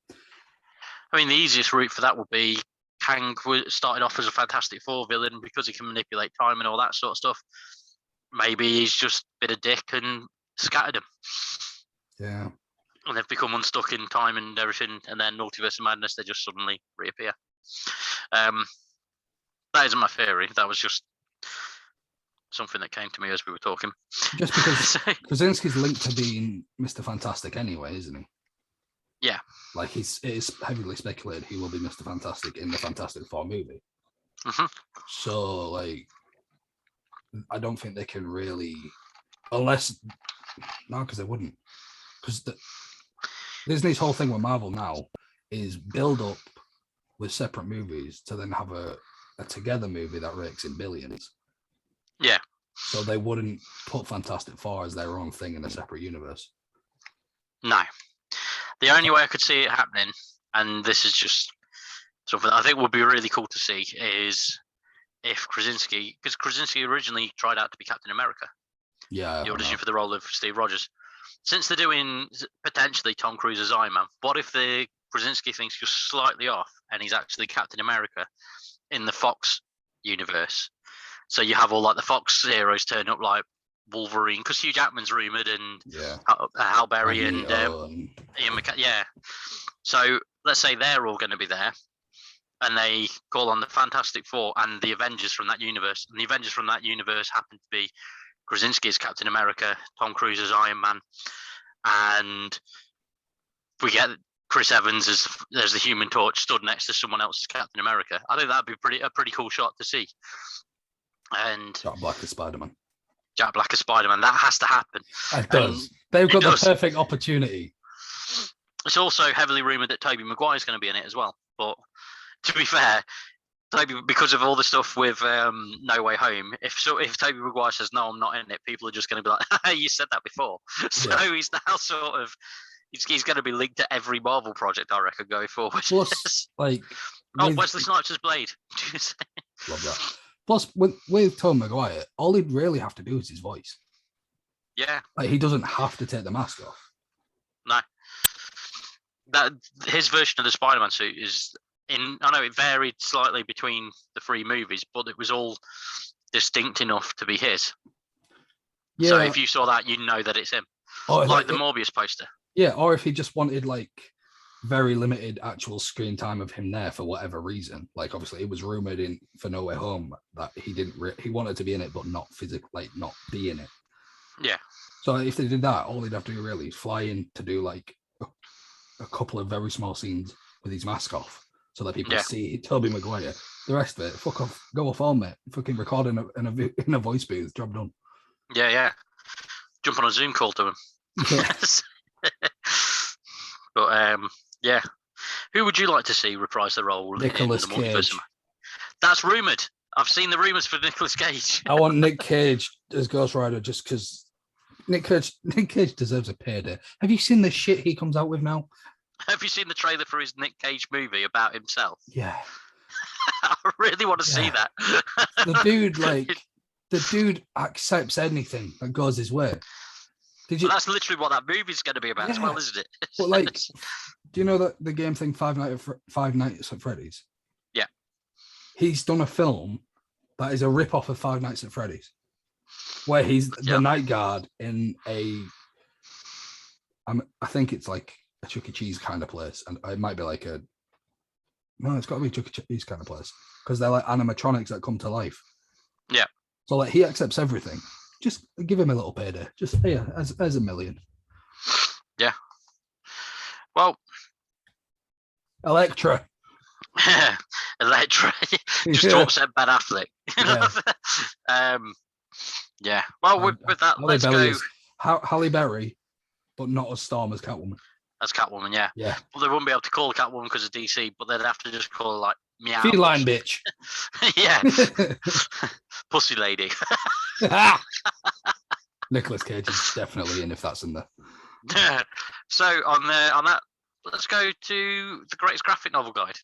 I mean, the easiest route for that would be Kang started off as a Fantastic Four villain because he can manipulate time and all that sort of stuff. Maybe he's just been a dick and scattered them. Yeah. And they've become unstuck in time and everything, and then Multiverse of Madness, they just suddenly reappear. That isn't my theory. That was just something that came to me as we were talking. Just because Krasinski's linked to being Mr. Fantastic anyway, isn't he? Yeah. Like it is heavily speculated he will be Mr. Fantastic in the Fantastic Four movie. Mm-hmm. So, like, I don't think they can really, unless, no, because they wouldn't. Because Disney's whole thing with Marvel now is build up with separate movies to then have a together movie that rakes in billions. Yeah. So they wouldn't put Fantastic Four as their own thing in a separate universe. No. The only way I could see it happening, and this is just something that I think would be really cool to see, is if Krasinski, because Krasinski originally tried out to be Captain America. Yeah. The audition for the role of Steve Rogers. Since they're doing potentially Tom Cruise as Iron Man, what if the Krasinski thing's just slightly off and he's actually Captain America in the Fox universe? So you have all like the Fox heroes turn up like Wolverine, because Hugh Jackman's rumored, and Hal Berry and Ian McKellen. Yeah. So let's say they're all going to be there, and they call on the Fantastic Four and the Avengers from that universe. And the Avengers from that universe happen to be Krasinski as Captain America, Tom Cruise as Iron Man, and we get Chris Evans as the Human Torch stood next to someone else as Captain America. I think that'd be a pretty cool shot to see. And Jack Black as Spider-Man. Jack Black as Spider-Man. That has to happen. It does. They've got the perfect opportunity. It's also heavily rumoured that Tobey Maguire is going to be in it as well. But to be fair, Tobey, because of all the stuff with No Way Home, if Tobey Maguire says no, I'm not in it, people are just going to be like, hey, you said that before. So he's now sort of he's going to be linked to every Marvel project, I reckon, going forward. Plus, like, Wesley Snipes' Blade. Love that. Plus, with Tom Maguire, all he'd really have to do is his voice. Yeah. Like, he doesn't have to take the mask off. No. That his version of the Spider-Man suit is I know it varied slightly between the three movies, but it was all distinct enough to be his. Yeah. So if you saw that, you'd know that it's him. Like the Morbius poster. Yeah, or if he just wanted like very limited actual screen time of him there for whatever reason. Like obviously it was rumored for No Way Home that he didn't he wanted to be in it but not physically, like not be in it. Yeah. So if they did that, all they'd have to do really is fly in to do like a couple of very small scenes with his mask off so that people see Tobey Maguire. The rest of it, fuck off, go off on, mate. Fucking record in a voice booth, job done. Yeah. Jump on a Zoom call to him. Yeah. But yeah, who would you like to see reprise the role? Nicolas Cage. That's rumoured. I've seen the rumours for Nicolas Cage. I want Nick Cage as Ghost Rider just because Nick Cage deserves a payday. Have you seen the shit he comes out with now? Have you seen the trailer for his Nick Cage movie about himself? Yeah. I really want to see that. The dude accepts anything that goes his way. That's literally what that movie's going to be about as well, isn't it? But like, do you know that the game thing Five Nights at Freddy's? Yeah. He's done a film that is a rip-off of Five Nights at Freddy's, where he's the night guard in I think it's like a Chuck E. Cheese kind of place, and it might be like no, it's got to be a Chuck E. Cheese kind of place because they're like animatronics that come to life. Yeah. So like he accepts everything. Just give him a little payday. Just here, as $1 million. Yeah. Well, Electra. Electra. Just talks at Ben Affleck. Yeah. Well, with that, let's go. Halle Berry, but not as Storm as Catwoman. As Catwoman, yeah. Yeah. Well, they wouldn't be able to call her Catwoman because of DC, but they'd have to just call her like Meow. Feline bitch. Yeah. Pussy lady. Nicolas Cage is definitely in if that's in there. So on that, let's go to the greatest graphic novel guide.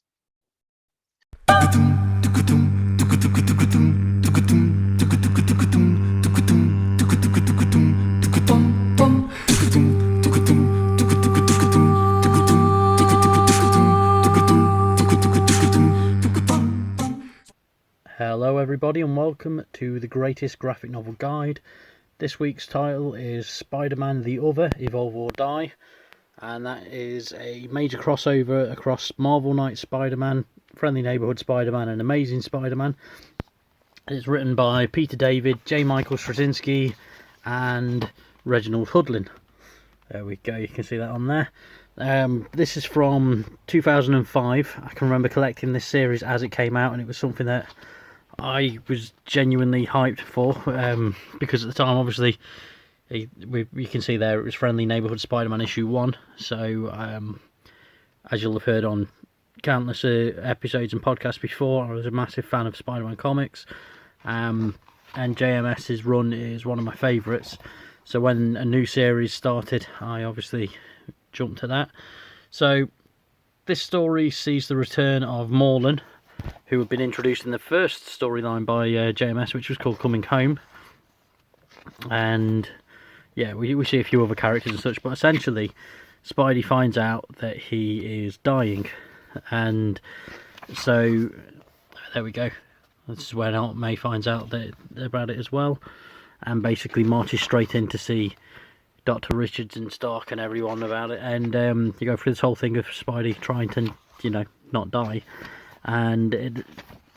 Hello everybody and welcome to the greatest graphic novel guide. This week's title is Spider-Man The Other, Evolve or Die, and that is a major crossover across Marvel Knight Spider-Man, Friendly Neighborhood Spider-Man and Amazing Spider-Man. It's written by Peter David, J. Michael Straczynski and Reginald Hudlin. There we go, you can see that on there. This is from 2005. I can remember collecting this series as it came out, and it was something that I was genuinely hyped for, because at the time, obviously, you can see there it was Friendly Neighborhood Spider-Man issue 1. So, as you'll have heard on countless episodes and podcasts before, I was a massive fan of Spider-Man comics, and JMS's run is one of my favourites. So when a new series started, I obviously jumped to that. So this story sees the return of Morlun, who had been introduced in the first storyline by JMS, which was called Coming Home. And yeah, we see a few other characters and such, but essentially Spidey finds out that he is dying, and so there we go. This is where Aunt May finds out about it as well, and basically marches straight in to see Dr. Richards and Stark and everyone about it, and you go through this whole thing of Spidey trying to, not die, and it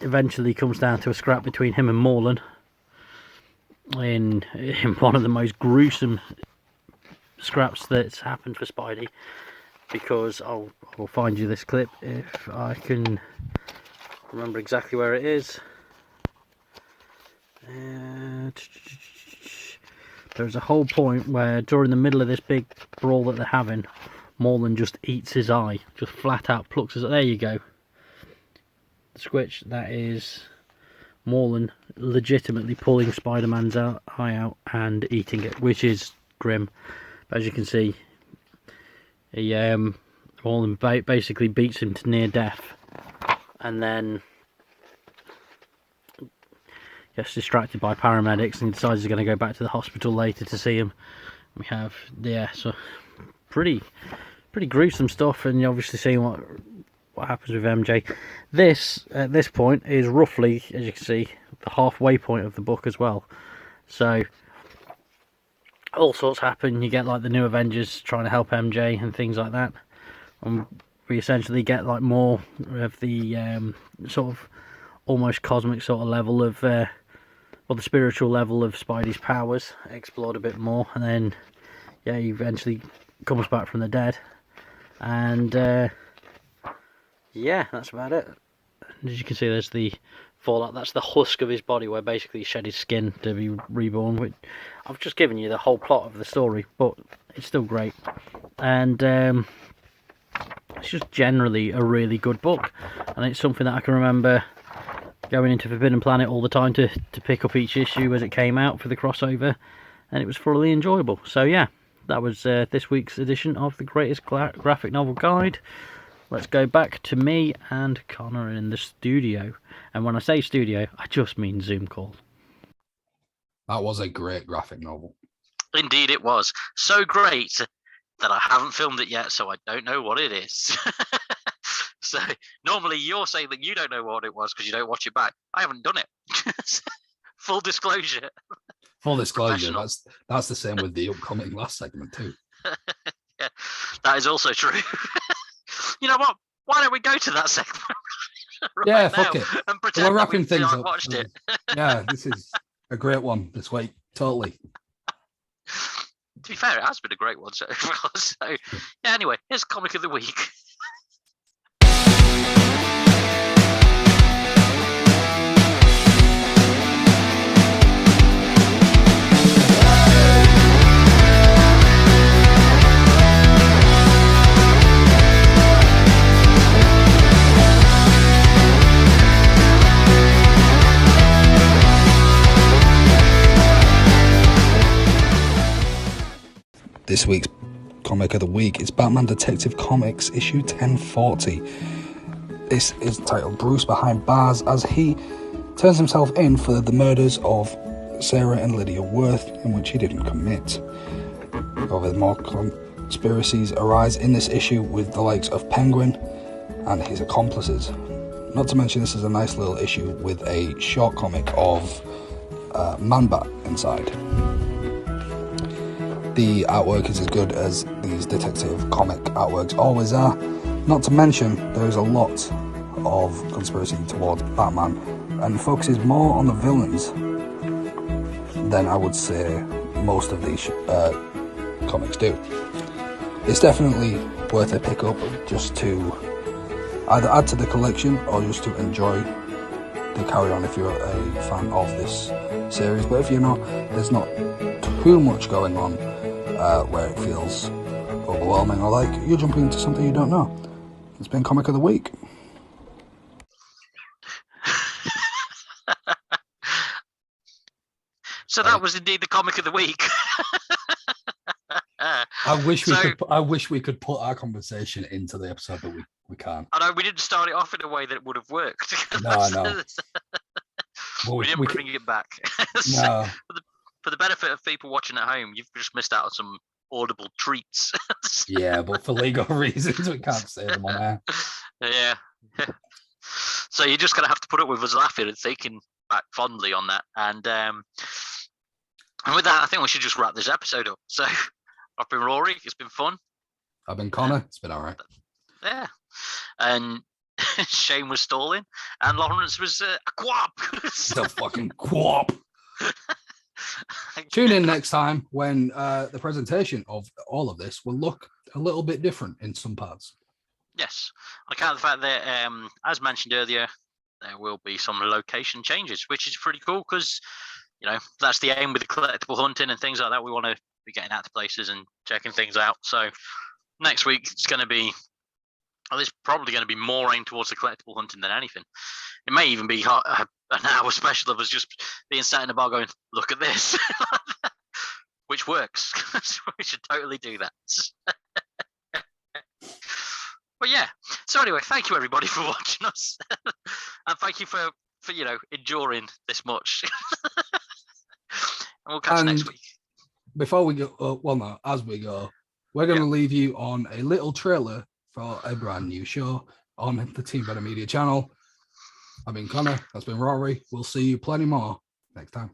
eventually comes down to a scrap between him and Morlun in one of the most gruesome scraps that's happened for Spidey, because I'll find you this clip if I can remember exactly where it is. There's a whole point where during the middle of this big brawl that they're having, Morlun just eats his eye, just flat out plucks his eye. There you go. The squitch, that is Morlun legitimately pulling Spider-Man's eye out and eating it, which is grim. As you can see, Morlun basically beats him to near death, and then gets distracted by paramedics and decides he's going to go back to the hospital later to see him. We have, so pretty gruesome stuff, and you're obviously seeing what happens with MJ. This, at this point, is roughly, as you can see, the halfway point of the book as well. So all sorts happen. You get like the new Avengers trying to help MJ and things like that, and we essentially get like more of the sort of almost cosmic sort of level of the spiritual level of Spidey's powers explored a bit more, and then he eventually comes back from the dead, and that's about it. As you can see, there's the fallout. That's the husk of his body, where basically he shed his skin to be reborn. Which I've just given you the whole plot of the story, but it's still great, and it's just generally a really good book, and it's something that I can remember going into Forbidden Planet all the time to pick up each issue as it came out for the crossover, and it was thoroughly enjoyable. So yeah, that was this week's edition of the greatest graphic novel guide. Let's go back to me and Connor in the studio, and when I say studio, I just mean Zoom call. That was a great graphic novel. Indeed it was. So great that I haven't filmed it yet, so I don't know what it is. So normally you're saying that you don't know what it was because you don't watch it back. I haven't done it. Full disclosure. Full disclosure. That's the same with the upcoming last segment too. Yeah. That is also true. You know what? Why don't we go to that segment? Yeah, fuck it. And pretend We're that wrapping things up. watched it. Yeah, this is a great one this week. Totally. To be fair, it has been a great one so far. So, yeah, anyway, here's Comic of the Week. This week's Comic of the Week is Batman Detective Comics issue 1040. This is titled Bruce Behind Bars as he turns himself in for the murders of Sarah and Lydia Worth, in which he didn't commit. However, more conspiracies arise in this issue with the likes of Penguin and his accomplices. Not to mention, this is a nice little issue with a short comic of Man-Bat inside. The artwork is as good as these detective comic artworks always are. Not to mention, there is a lot of conspiracy towards Batman and focuses more on the villains than I would say most of these comics do. It's definitely worth a pick up just to either add to the collection or just to enjoy the carry on if you're a fan of this series. But if you're not, there's not too much going on where it feels overwhelming or like you're jumping into something you don't know. It's been Comic of the Week. So that was indeed the Comic of the Week. I wish we could put our conversation into the episode, but we can't. I know we didn't start it off in a way that would have worked. No, I know. Well, we didn't bring it back. So, No. for the benefit of people watching at home, you've just missed out on some audible treats. Yeah, but for legal reasons, we can't say them on air. Yeah. So you're just going to have to put up with us laughing and thinking back fondly on that. And with that, I think we should just wrap this episode up. So I've been Rory. It's been fun. I've been Connor. It's been all right. Yeah. And Shane was stalling. And Laurence was a quap. The fucking quap. Tune in next time when the presentation of all of this will look a little bit different in some parts. Yes, on account of the fact that, as mentioned earlier, there will be some location changes, which is pretty cool because, you know, that's the aim with the collectible hunting and things like that. We want to be getting out to places and checking things out. So next week it's going to be, well, it's probably going to be more aimed towards the collectible hunting than anything. It may even be an hour special of us just being sat in a bar going, look at this, which works. We should totally do that. But yeah, so anyway, thank you everybody for watching us. And thank you for you know, enduring this much. And we'll catch you next week. Before we go, as we go, we're going to leave you on a little trailer for a brand new show on the Team Venom Media channel. I've been Connor, that's been Rory. We'll see you plenty more next time.